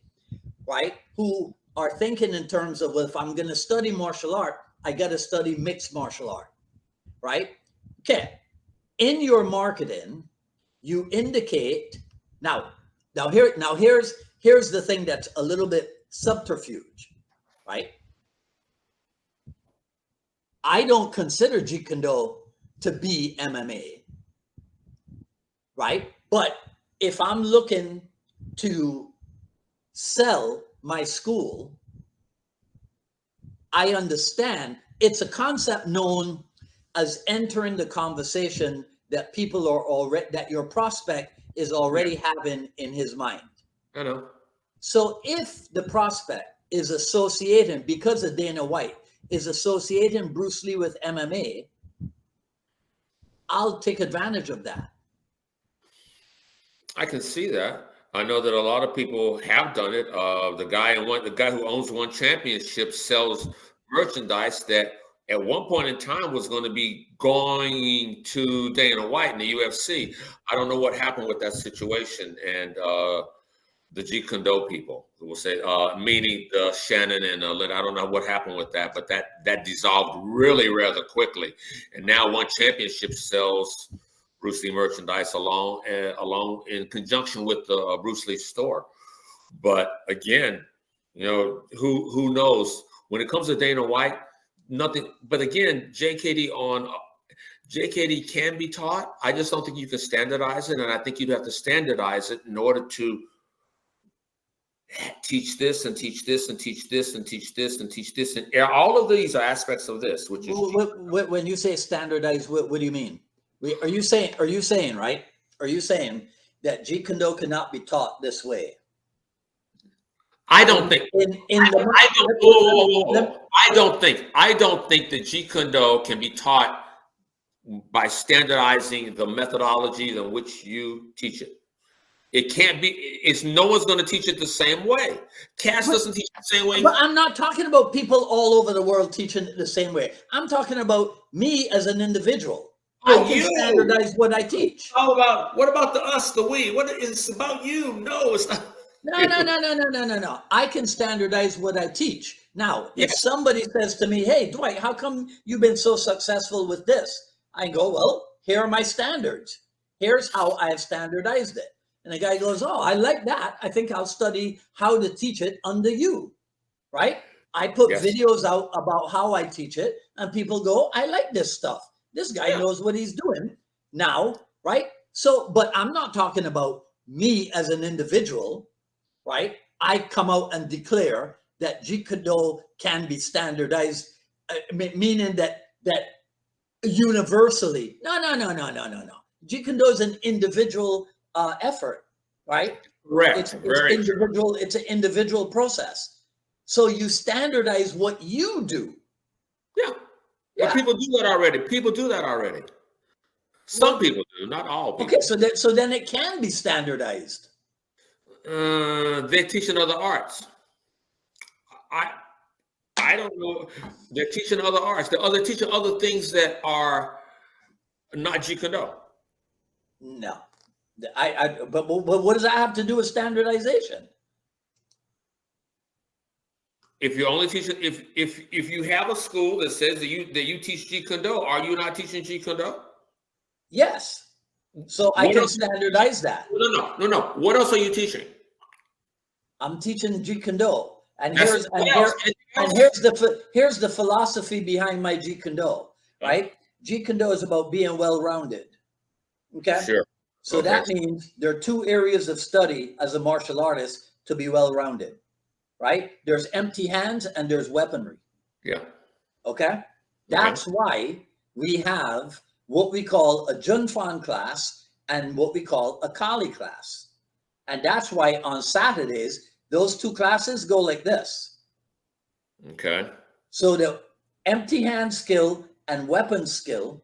A: right, who are thinking in terms of, well, if I'm going to study martial art, I got to study mixed martial art, right? Okay. In your marketing, you indicate now here's the thing that's a little bit subterfuge, right? I don't consider Jeet Kune Do to be MMA, right? But if I'm looking to sell my school, I understand it's a concept known as entering the conversation that people are already, that your prospect is already having in his mind.
B: I know.
A: So if the prospect is associating, because of Dana White, is associating Bruce Lee with MMA, I'll take advantage of that.
B: I can see that. I know that a lot of people have done it. The guy who owns One Championship sells merchandise that at one point in time was going to be going to Dana White in the UFC. I don't know what happened with that situation, and the Jeet Kune Do people will say, meaning Shannon and Lynn. I don't know what happened with that, but that dissolved really rather quickly. And now One Championship sells Bruce Lee merchandise along in conjunction with the Bruce Lee store. But again, who knows? When it comes to Dana White, nothing. But again, JKD can be taught. I just don't think you can standardize it, and I think you'd have to standardize it in order to teach this and teach this and teach this and teach this and teach this, and all of these are aspects of this. Which is
A: when you say standardize, what do you mean? Are you saying right? Are you saying that Jeet Kune Do cannot be taught this way?
B: I don't think. I don't think that Jeet Kune Do can be taught by standardizing the methodology in which you teach it. It can't be. It's no one's going to teach it the same way. Cass doesn't teach it the same way.
A: But I'm not talking about people all over the world teaching it the same way. I'm talking about me as an individual. I can standardize what I teach.
B: What about the us, the we? What is about you? No, it's not.
A: No. I can standardize what I teach. Now, if somebody says to me, "Hey, Dwight, how come you've been so successful with this?" I go, "Well, here are my standards. Here's how I've standardized it." And the guy goes, "Oh, I like that. I think I'll study how to teach it under you." Right? I put videos out about how I teach it, and people go, "I like this stuff. This guy knows what he's doing now." Right? So, but I'm not talking about me as an individual, right? I come out and declare that Jeet Kune Do can be standardized, meaning that universally. No. Jeet Kune Do is an individual effort, right?
B: Correct.
A: It's an individual process. So you standardize what you do.
B: Yeah. But people do that already. Some people do, not all people.
A: Okay, so then it can be standardized.
B: They're teaching other arts. I don't know. They're teaching other arts. They're teaching other things that are not Jeet Kune Do.
A: No. But what does that have to do with standardization?
B: If you're only teaching, if you have a school that says that you teach Jeet Kune Do, are you not teaching Jeet Kune Do?
A: Yes. So I can standardize that.
B: No. What else are you teaching?
A: I'm teaching Jeet Kune Do, and here's the philosophy behind my Jeet Kune Do. Right? Jeet Kune Do is about being well-rounded. Okay.
B: Sure.
A: So that means there are two areas of study as a martial artist to be well-rounded, right? There's empty hands and there's weaponry.
B: Yeah.
A: Okay? That's why we have what we call a Junfan class and what we call a Kali class. And that's why on Saturdays, those two classes go like this.
B: Okay.
A: So the empty hand skill and weapon skill,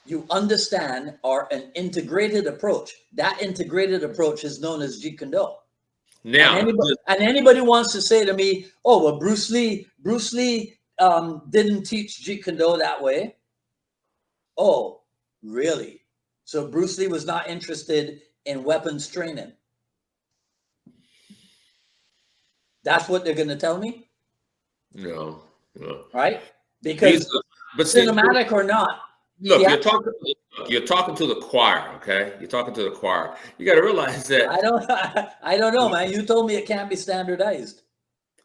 A: you understand, are an integrated approach. That integrated approach is known as Jeet Kune Do.
B: Now,
A: and anybody wants to say to me, "Oh, well, Bruce Lee didn't teach Jeet Kune Do that way." Oh, really? So Bruce Lee was not interested in weapons training. That's what they're going to tell me?
B: no.
A: Right? Because cinematic or not.
B: Look, you're talking to the choir, okay? You're talking to the choir. You got to realize that
A: I don't know, man. You told me it can't be standardized.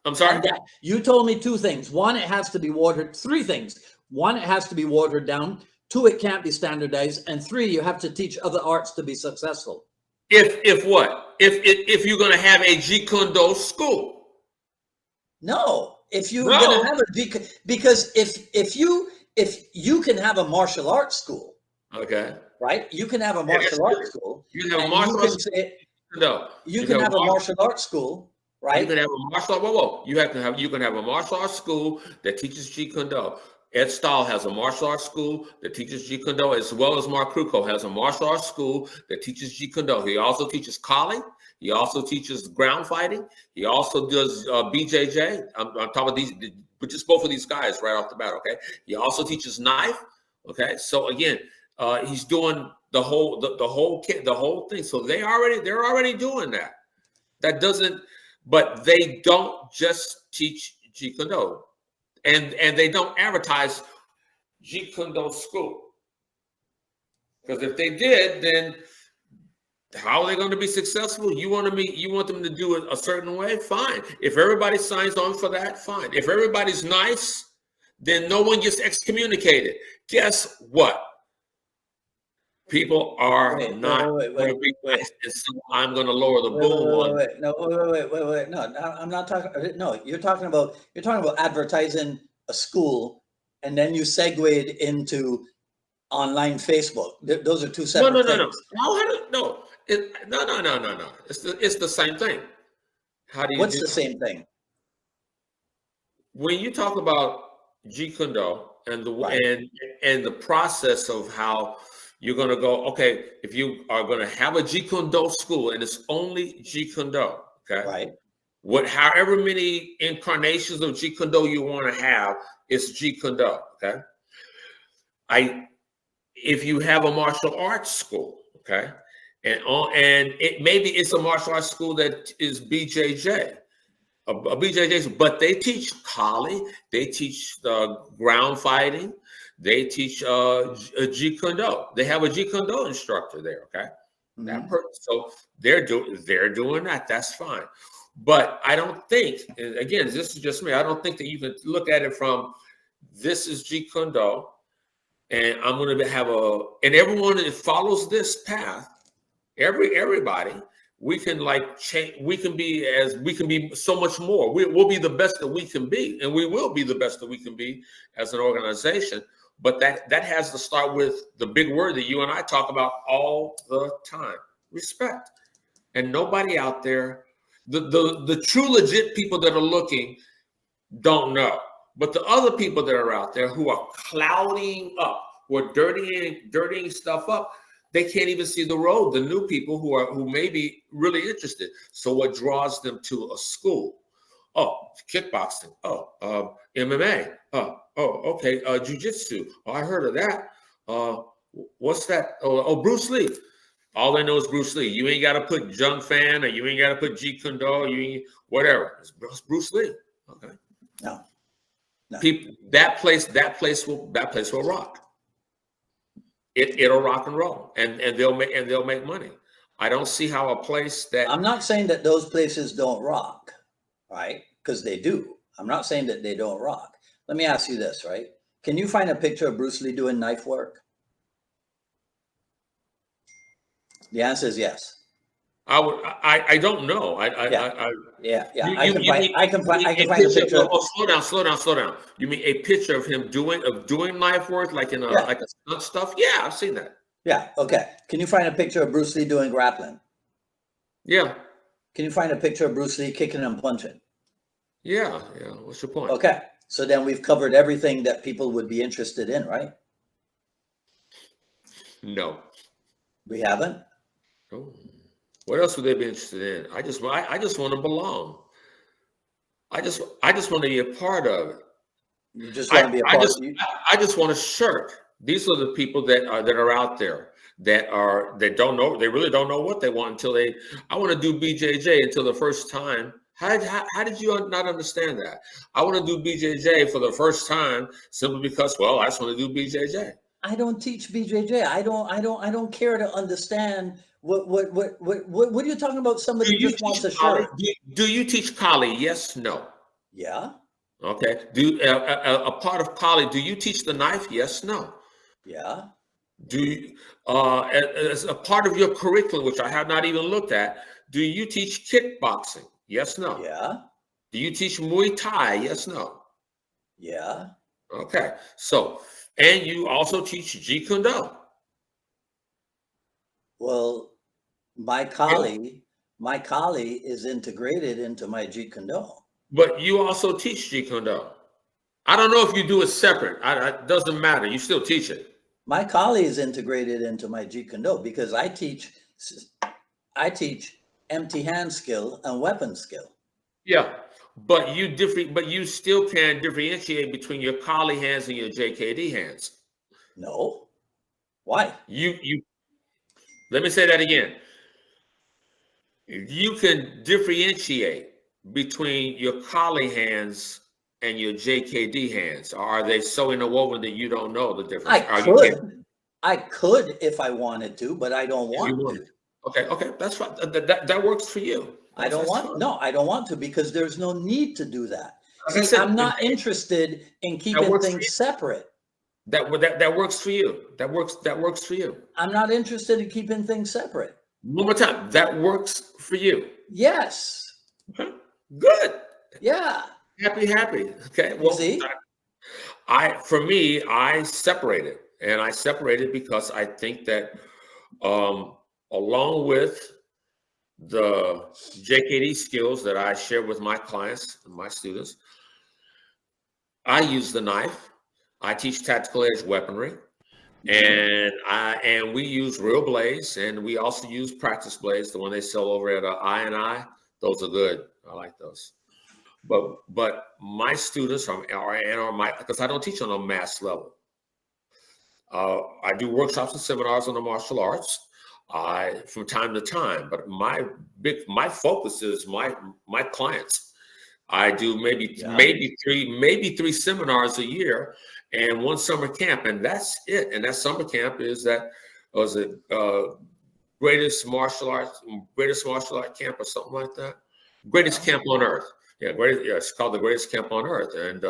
B: I'm sorry?
A: You told me two things. One, it has to be watered. Three things. One, it has to be watered down. Two, it can't be standardized. And three, you have to teach other arts to be successful.
B: If what? If you're going to have a Jeet Kune Do school.
A: No. If you're going to have because if you can have a martial arts school.
B: Okay.
A: Right? You can have a martial arts school.
B: You can have a martial arts school.
A: You can have a martial arts school, right?
B: You can have a martial you can have a martial arts school that teaches Jeet Kune Do. Ed Stahl has a martial arts school that teaches Jeet Kune Do, as well as Mark Kruko has a martial arts school that teaches Jeet Kune Do. He also teaches Kali. He also teaches ground fighting. He also does BJJ. I'm talking about these, but just both of these guys right off the bat. Okay. He also teaches knife. Okay. So again, he's doing the whole thing. So they're already doing that. That doesn't, but they don't just teach Jeet Kune Do, and they don't advertise Jeet Kune Do school. Because if they did, then how are they going to be successful? You want them to do it a certain way? Fine. If everybody signs on for that, fine. If everybody's nice, then no one gets excommunicated. Guess what? People are not going to be nice, and so I'm going to lower the boom.
A: Wait. No, I'm not talking. No, you're talking about advertising a school, and then you segued into online Facebook. Those are two separate things.
B: No. It's the same thing. How do you?
A: What's the same thing?
B: When you talk about Jeet Kune Do and the process of how you're going to go, okay, if you are going to have a Jeet Kune Do school and it's only Jeet Kune Do, okay,
A: right?
B: However many incarnations of Jeet Kune Do you want to have, it's Jeet Kune Do, okay. If you have a martial arts school, okay, and maybe it's a martial arts school that is BJJ, but they teach Kali, they teach ground fighting, they teach Jeet Kune Do. They have a Jeet Kune Do instructor there, okay. Mm-hmm. So they're doing that. That's fine, but I don't think. And again, this is just me. I don't think that you can look at it from this is Jeet Kune Do. And I'm going to have and everyone that follows this path, everybody, we can change. We can be so much more. We'll be the best that we can be, and we will be the best that we can be as an organization. But that has to start with the big word that you and I talk about all the time: respect. And nobody out there, the true legit people that are looking, don't know. But the other people that are out there who are clouding up, who are dirtying stuff up, they can't even see the road. The new people who may be really interested. So what draws them to a school? Oh, kickboxing. Oh, MMA. Oh, okay. Jiu-jitsu. Oh, I heard of that. What's that? Oh, Bruce Lee. All they know is Bruce Lee. You ain't got to put Jung Fan, or you ain't got to put Jeet Kune Do. Whatever. It's Bruce Lee. Okay.
A: No.
B: People, that place will rock. It'll rock and roll, and they'll make money. I don't see how a place that
A: I'm not saying that those places don't rock, right? Because they do. I'm not saying that they don't rock. Let me ask you this, right? Can you find a picture of Bruce Lee doing knife work? The answer is yes.
B: I don't know. I
A: can find a picture.
B: Slow down. You mean a picture of him doing knife work like in like a stunt stuff? Yeah, I've seen that.
A: Yeah. Okay. Can you find a picture of Bruce Lee doing grappling?
B: Yeah.
A: Can you find a picture of Bruce Lee kicking and punching?
B: Yeah. Yeah. What's your point?
A: Okay. So then we've covered everything that people would be interested in, right?
B: No.
A: We haven't?
B: Oh. What else would they be interested in? I just want to belong. I just want to be a part of it.
A: You just want to be a part.
B: I just want a shirt. These are the people that are out there that don't know. They really don't know what they want until they. I want to do BJJ until the first time. How did you not understand that? I want to do BJJ for the first time simply because, well, I just want to do BJJ.
A: I don't teach BJJ. I don't care to understand what are you talking about? Somebody just wants a shirt.
B: Do you teach Kali? Yes, no.
A: Yeah.
B: Okay. Do a part of Kali? Do you teach the knife? Yes, no.
A: Yeah.
B: Do you, as a part of your curriculum, which I have not even looked at, do you teach kickboxing? Yes, no.
A: Yeah.
B: Do you teach Muay Thai? Yes, no.
A: Yeah.
B: Okay. So, and you also teach Jeet Kune Do.
A: Well, my Kali is integrated into my Jeet Kune Do.
B: But you also teach Jeet Kune Do. I don't know if you do it separate. It doesn't matter. You still teach it.
A: My Kali is integrated into my Jeet Kune Do because I teach empty hand skill and weapon skill.
B: Yeah, but you still can differentiate between your Kali hands and your JKD hands.
A: No. Why?
B: You let me say that again. You can differentiate between your Kali hands and your JKD hands. Or are they so interwoven that you don't know the difference?
A: I could if I wanted to, but I don't want to.
B: Okay, that's right. That works for you.
A: I don't want to because there's no need to do that. See, I'm not interested in keeping things separate.
B: That works for you. That works for you.
A: I'm not interested in keeping things separate.
B: One more time. That works for you.
A: Yes.
B: Okay. Good.
A: Yeah.
B: Happy. Okay.
A: Well, see,
B: I separate it, and I separate it because I think that along with the JKD skills that I share with my clients and my students, I use the knife. I teach tactical edge weaponry, and we use real blades, and we also use practice blades, the one they sell over at I&I. Those are good. I like those. But my students because I don't teach on a mass level. I do workshops and seminars on the martial arts from time to time, but my focus is my clients. I do maybe three seminars a year and one summer camp, and that's it. And that summer camp is greatest martial art camp or something like that. Greatest camp on earth. Yeah, it's called the greatest camp on earth, and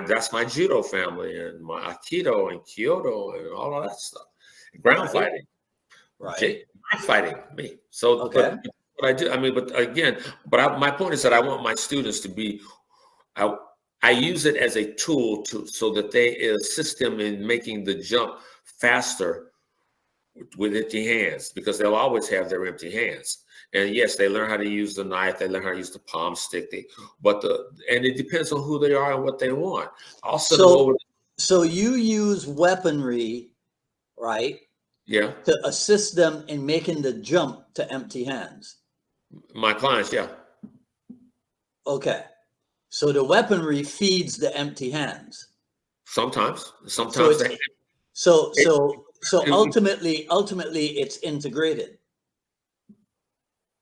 B: that's my judo family and my aikido and kyoto and all of that stuff. Ground fighting,
A: right?
B: Fighting me. So
A: okay.
B: What I do, my point is that I want my students to be. I use it as a tool so that they assist them in making the jump faster with empty hands, because they'll always have their empty hands. And yes, they learn how to use the knife, they learn how to use the palm stick, and it depends on who they are and what they want.
A: So you use weaponry, right?
B: Yeah.
A: To assist them in making the jump to empty hands.
B: My clients, yeah.
A: Okay. So the weaponry feeds the empty hands.
B: Sometimes. So
A: ultimately it's integrated.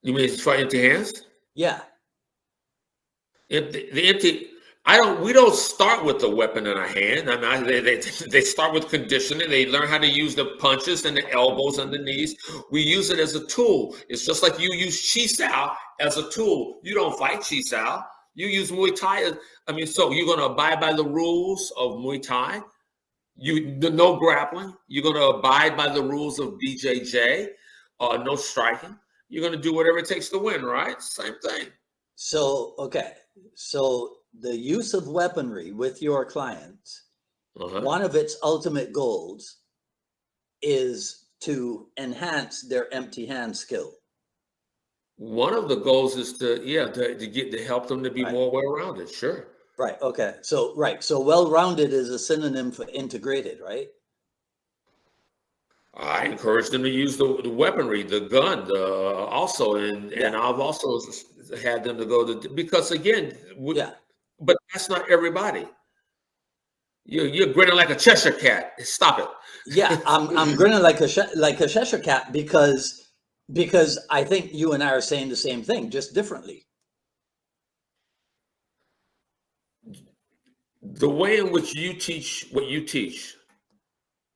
B: You mean it's for empty hands?
A: Yeah.
B: We don't start with the weapon in our hand. They start with conditioning. They learn how to use the punches and the elbows and the knees. We use it as a tool. It's just like you use Chi Sao as a tool. You don't fight Chi Sao. You use Muay Thai. So you're going to abide by the rules of Muay Thai. No grappling. You're going to abide by the rules of BJJ. No striking. You're going to do whatever it takes to win, right? Same thing.
A: So, okay. So the use of weaponry with your clients, one of its ultimate goals is to enhance their empty hand skill.
B: One of the goals is to help them to be more well-rounded. Sure.
A: Right. Okay. So well-rounded is a synonym for integrated, right?
B: I encourage them to use the weaponry, the gun, also, and I've also had them to go to, because again, but that's not everybody. You're grinning like a Cheshire cat. Stop it.
A: Yeah, I'm grinning like a Cheshire cat because I think you and I are saying the same thing, just differently.
B: The way in which you teach what you teach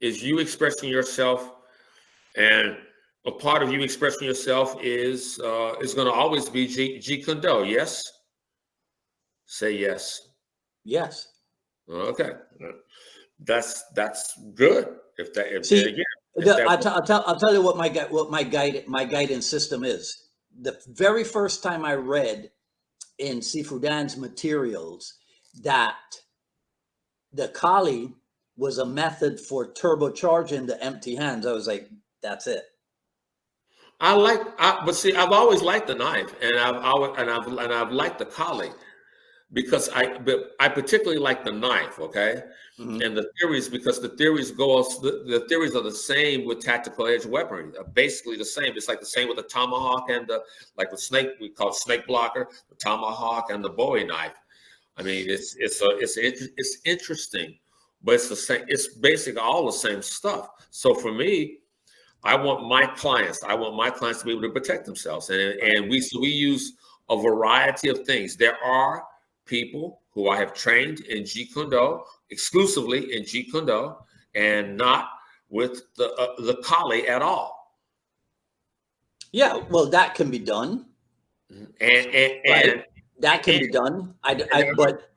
B: is you expressing yourself, and a part of you expressing yourself is going to always be Jeet Kune Do. Yes. Say yes.
A: Yes.
B: Okay. That's good.
A: I'll tell you what my guidance system is. The very first time I read in Sifudan's materials that the Kali was a method for turbocharging the empty hands, I was like, that's it.
B: But see, I've always liked the knife, and I've liked the Kali, because I particularly like the knife. Okay. Mm-hmm. And the theories, because the theories the theories are the same with tactical edge weaponry, basically the same. It's like the same with the tomahawk and like the snake, we call it snake blocker, the tomahawk and the Bowie knife. I mean, it's interesting, but it's the same. It's basically all the same stuff. So for me, I want my clients to be able to protect themselves, and we use a variety of things. There are people who I have trained in Jeet Kune Do, exclusively in Jeet Kune Do, and not with the Kali at all.
A: Yeah, well, that can be done,
B: and
A: that can be done.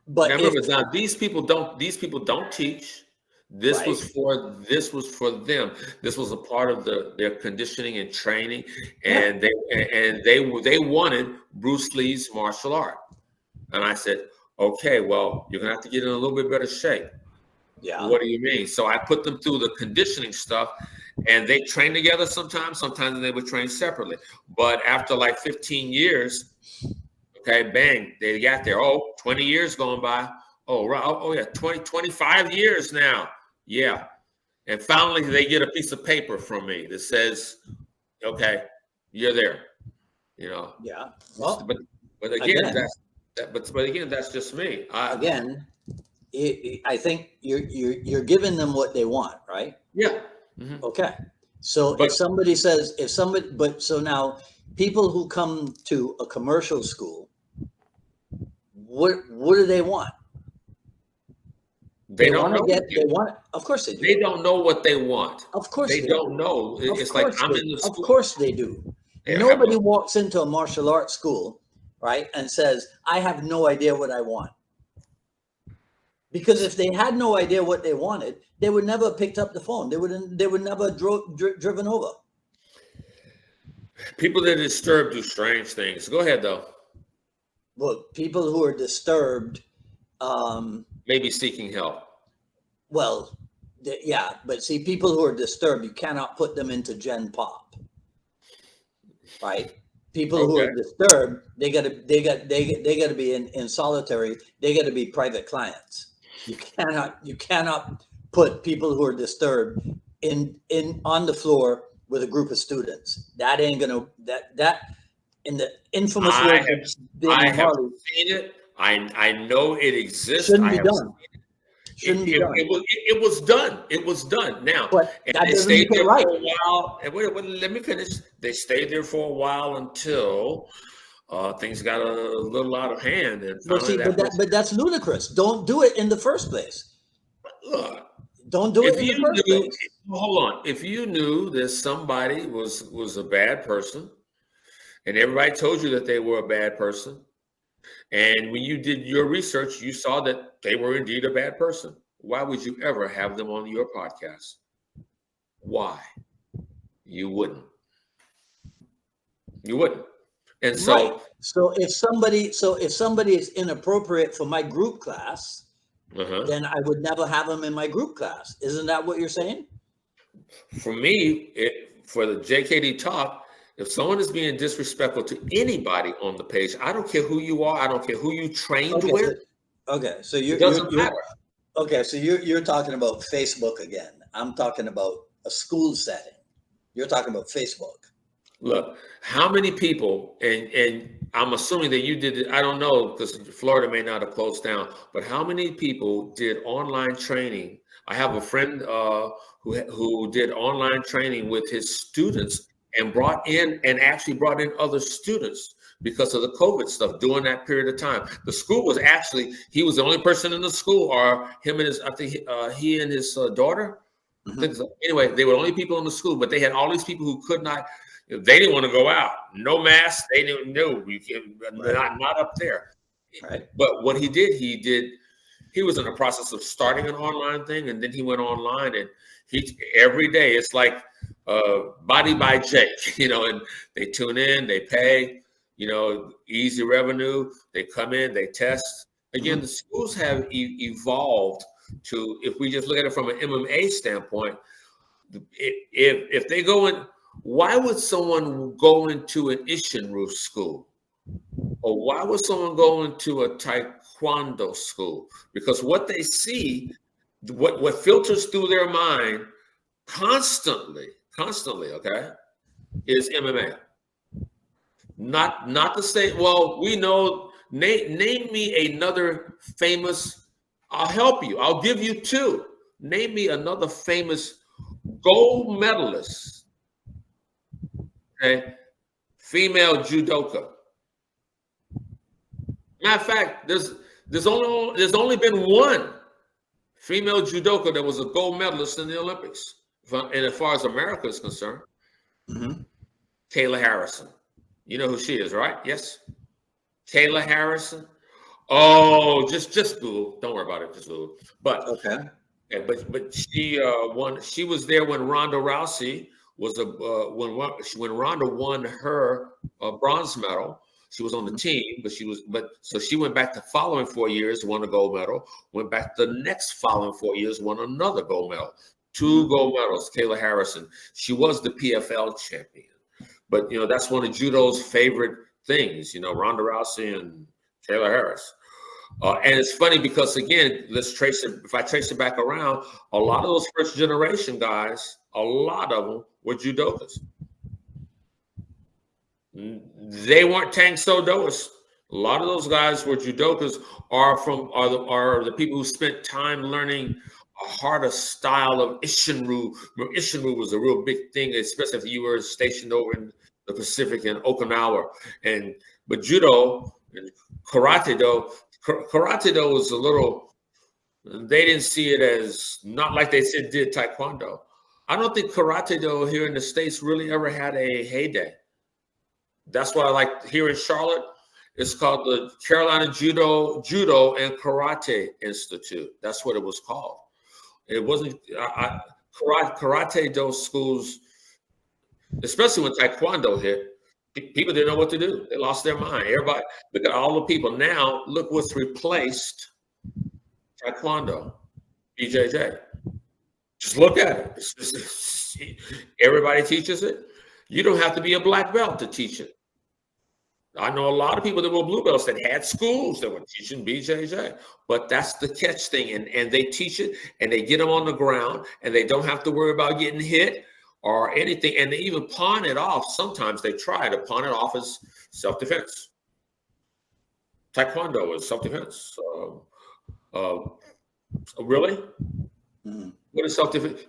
A: But
B: now these people don't teach. This was for them. This was a part of their conditioning and training, and they wanted Bruce Lee's martial art. And I said, okay, well, you're gonna have to get in a little bit better shape.
A: Yeah.
B: What do you mean? So I put them through the conditioning stuff, and they train together sometimes they would train separately. But after like 15 years, okay, bang, they got there. 20 years going by. Oh yeah, 25 years now. Yeah. And finally they get a piece of paper from me that says, okay, you're there.
A: Yeah.
B: Well, but again, that's just me.
A: I think you're giving them what they want, right?
B: Yeah. Mm-hmm.
A: Okay. So so now people who come to a commercial school, what do they want?
B: They don't know.
A: Of course they do.
B: They don't know what they want.
A: Of course
B: they don't know. It's like I'm in the school.
A: Of course they do. Nobody walks into a martial arts school, right, and says, I have no idea what I want. Because if they had no idea what they wanted, they would never have picked up the phone. They would never have driven over.
B: People that are disturbed do strange things. Go ahead, though.
A: Well, people who are disturbed,
B: maybe seeking help.
A: Well, yeah, but see, people who are disturbed, you cannot put them into Gen Pop, right? People who are disturbed, they got to be in solitary. They got to be private clients. You cannot put people who are disturbed in on the floor with a group of students. That ain't gonna that in the infamous
B: I have seen it. I know it exists.
A: Shouldn't be done. Shouldn't be done.
B: It was done. It was done. Now,
A: that
B: they stayed there for a while. And wait, let me finish. They stayed there for a while until things got a little out of hand. And
A: but that's ludicrous. Don't do it in the first place.
B: Look,
A: don't do it in the first place.
B: Hold on. If you knew that somebody was a bad person, and everybody told you that they were a bad person, and when you did your research, you saw that they were indeed a bad person, why would you ever have them on your podcast? Why? You wouldn't. You wouldn't. And so,
A: right. So if somebody is inappropriate for my group class, then I would never have them in my group class. Isn't that what you're saying?
B: For me, for the JKD talk, If someone is being disrespectful to anybody on the page, I don't care who you are. I don't care who you trained with.
A: So
B: It doesn't matter.
A: Okay, so you're talking about Facebook again. I'm talking about a school setting. You're talking about Facebook.
B: Look, how many people, and I'm assuming that you did it, I don't know, because Florida may not have closed down, but how many people did online training? I have a friend who did online training with his students and actually brought in other students because of the COVID stuff during that period of time. The school was actually, he was the only person in the school, or him and his, I think he and his daughter. I think so. Anyway, they were the only people in the school, but they had all these people who could not, they didn't want to go out. No mask. They didn't know. You can not up there.
A: Right.
B: But what he was in the process of starting an online thing, and then he went online, and every day it's like Body by Jake, and they tune in, they pay, easy revenue. They come in, they test. Again, the schools have evolved to, if we just look at it from an MMA standpoint, if they go in, why would someone go into an Ishinru school? Or why would someone go into a Taekwondo school? Because what they see, what filters through their mind constantly, okay, is MMA. Not to say, well, we know, name me another famous, I'll help you. I'll give you two. Name me another famous gold medalist, okay, female judoka. Matter of fact, there's only been one female judoka that was a gold medalist in the Olympics, and as far as America is concerned, Kayla Harrison. You know who she is, right? Yes, Kayla Harrison. Oh, just Google. Don't worry about it. Just Google. But
A: okay.
B: Yeah, but she won. She was there when Ronda Rousey was when Ronda won her bronze medal. She was on the team, so she went back the following 4 years, won a gold medal. Went back the next following 4 years, won another gold medal. 2 gold medals. Kayla Harrison. She was the PFL champion, but that's one of judo's favorite things. Ronda Rousey and Kayla Harris. And it's funny because, again, let's trace it. If I trace it back around, a lot of those first generation guys, a lot of them were judokas. They weren't Tang So Doists. A lot of those guys were judokas, are the people who spent time learning a harder style of Ishinru. Ishinru was a real big thing, especially if you were stationed over in the Pacific in Okinawa. But judo and karate do was a little, they didn't see it as, not like they did taekwondo. I don't think karate do here in the States really ever had a heyday. That's why I like here in Charlotte, it's called the Carolina Judo and Karate Institute. That's what it was called. It wasn't karate do schools, especially when taekwondo hit. People didn't know what to do. They lost their mind. Everybody, look at all the people. Now, look what's replaced taekwondo, BJJ. Just look at it. Everybody teaches it. You don't have to be a black belt to teach it. I know a lot of people that were blue belts that had schools that were teaching BJJ, but that's the catch thing. And they teach it, and they get them on the ground, and they don't have to worry about getting hit or anything, and they even pawn it off. Sometimes they try to pawn it off as self-defense. Taekwondo is self-defense. Really? What is self-defense?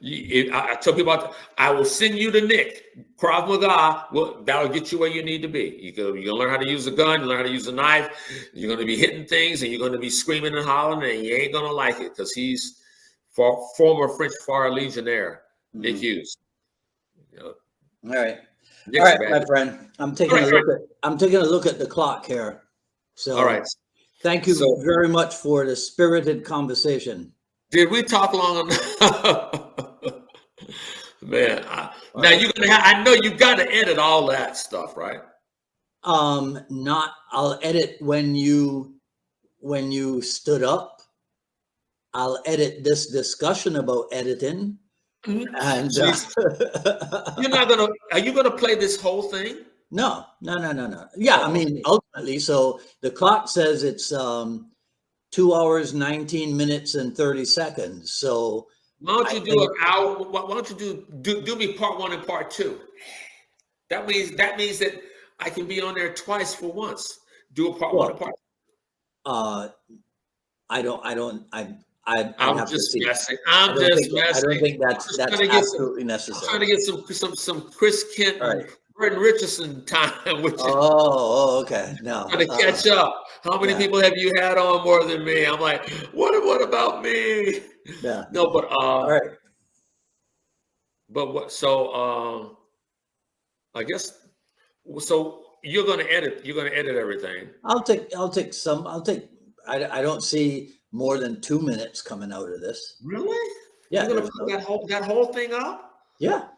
B: I tell people, I will send you to Nick. Krav Maga, that'll get you where you need to be. You're going to learn how to use a gun, you learn how to use a knife, you're going to be hitting things, and you're going to be screaming and hollering, and you ain't going to like it, because he's former French Foreign Legionnaire, Nick Hughes.
A: All right, my friend. I'm taking a look at the clock here. So,
B: all right.
A: Thank you very much for the spirited conversation.
B: Did we talk long enough? Man, now you're gonna I know you got to edit all that stuff, right?
A: I'll edit when you stood up. I'll edit this discussion about editing. And
B: You're not gonna. Are you gonna play this whole thing?
A: no. Yeah, I mean, ultimately, so the clock says it's 2 hours, 19 minutes, and 30 seconds. So
B: Why don't you do an hour? Why don't you do me part 1 and part 2? That means that I can be on there twice for once. Do a part 1 and part 2.
A: I'd have to see.
B: Messing. I'm just messing.
A: I don't think that's absolutely necessary.
B: I'm trying to get some Chris Kent and Burton Richardson time, which
A: okay. No.
B: trying to catch up. How many people have you had on more than me? I'm like, what about me?
A: Yeah.
B: No, but
A: all right.
B: But what? So I guess so. You're gonna edit. You're gonna edit everything.
A: I'll take some. I don't see more than 2 minutes coming out of this.
B: Really?
A: Yeah.
B: You're gonna put that whole thing up?
A: Yeah.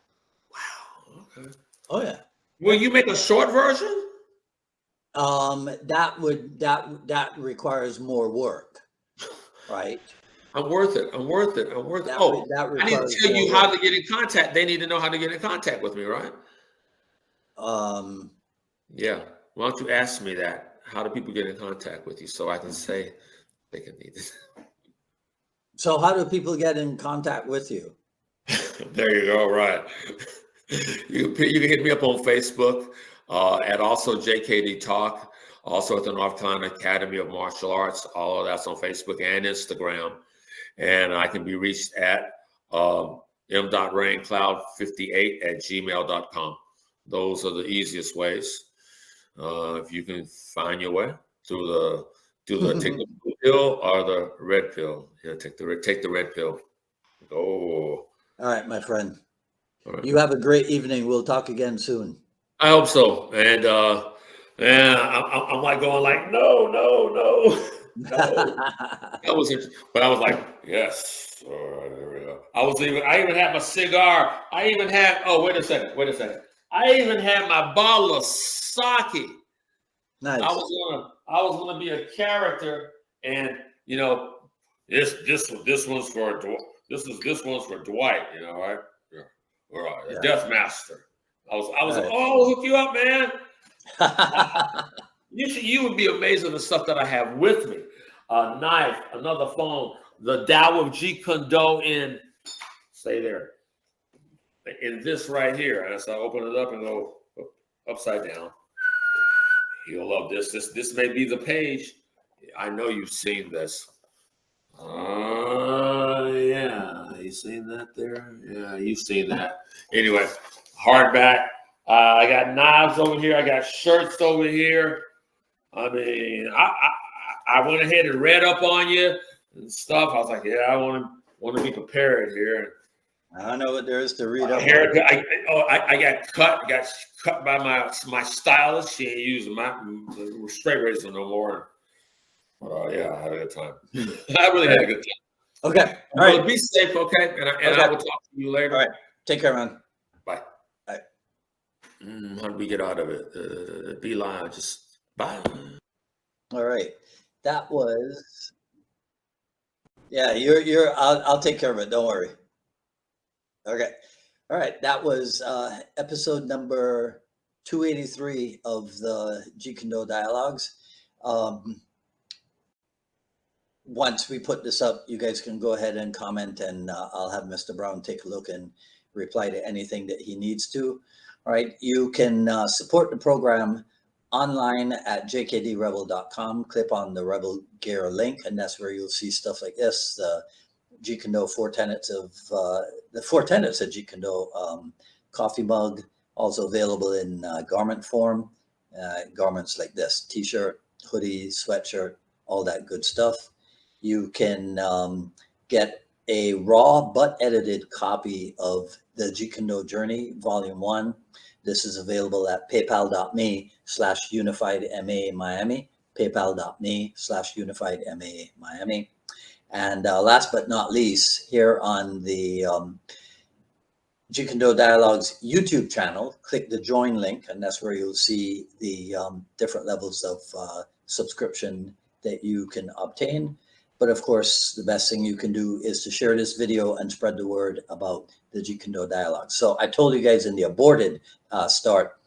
B: Wow. Okay.
A: Oh yeah.
B: Will you make a short version?
A: That requires more work, right?
B: I'm worth it. I need to tell you how to get in contact. They need to know how to get in contact with me, right? Yeah. Why don't you ask me that? How do people get in contact with you so I can say they can need it?
A: So how do people get in contact with you?
B: There you go. Right. You can hit me up on Facebook at also JKD Talk, also at the North Carolina Academy of Martial Arts. All of that's on Facebook and Instagram. And I can be reached at m.raincloud58@gmail.com. Those are the easiest ways. If you can find your way through the take the blue pill or the red pill. Yeah, take the red pill. Oh.
A: All right, my friend. Right. You have a great evening. We'll talk again soon.
B: I hope so. And I'm like going like, no. That was interesting. But I was like, yes. All right, there we go. I even had my cigar. Wait a second. I even had my bottle of sake.
A: Nice.
B: I was gonna be a character, and this one's for this one's for Dwight, right? Right. The Death Master. I was like, I'll hook you up, man. You would be amazed at the stuff that I have with me. A knife, another phone, the Tao of Jeet Kune Do in this right here. And so I open it up and go upside down. You'll love this. This may be the page. I know you've seen this. Yeah. You seen that there? Yeah, you've seen that. Anyway, hardback. I got knives over here. I got shirts over here. I mean, I went ahead and read up on you and stuff. I was like, yeah, I want to be prepared here.
A: I don't know what there is to read up.
B: I got cut by my stylist. She ain't using my straight razor no more. Yeah, I had a good time. I really had a good time.
A: Okay. All right.
B: Be safe, okay? And I will talk to you later.
A: All right. Take care, man.
B: Bye.
A: Bye.
B: How do we get out of it? Be live. Just bye.
A: All right. That was. Yeah, you're. I'll take care of it. Don't worry. Okay. All right. That was episode number 283 of the Jeet Kune Do Dialogues. Once we put this up, you guys can go ahead and comment, and I'll have Mr. Brown take a look and reply to anything that he needs to. All right. You can support the program online at jkdrebel.com. Click on the Rebel Gear link, and that's where you'll see stuff like this. Jeet Kune Do, four tenets of Jeet Kune Do coffee mug, also available in garment form. Garments like this: t-shirt, hoodie, sweatshirt, all that good stuff. You can get a raw but edited copy of the Jeet Kune Do Journey, Volume 1. This is available at paypal.me/UnifiedMA Miami, paypal.me/UnifiedMA Miami. And last but not least, here on the Jeet Kune Do Dialogues YouTube channel, click the join link, and that's where you'll see the different levels of subscription that you can obtain. But of course, the best thing you can do is to share this video and spread the word about the Jeet Kune Do dialogue. So I told you guys in the aborted start,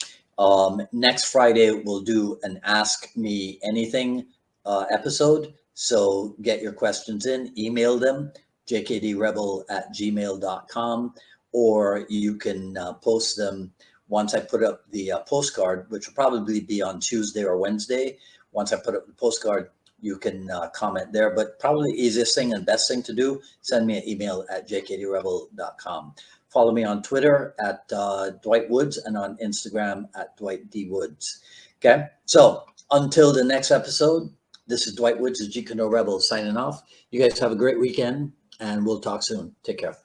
A: next Friday we'll do an Ask Me Anything episode. So get your questions in, email them, jkdrebel@gmail.com, or you can post them once I put up the postcard, which will probably be on Tuesday or Wednesday. Once I put up the postcard, you can comment there. But probably the easiest thing and best thing to do, send me an email at jkdrebel.com. Follow me on Twitter at Dwight Woods and on Instagram at Dwight D. Woods. Okay, so until the next episode, this is Dwight Woods, the Jeet Kune Do Rebel, signing off. You guys have a great weekend, and we'll talk soon. Take care.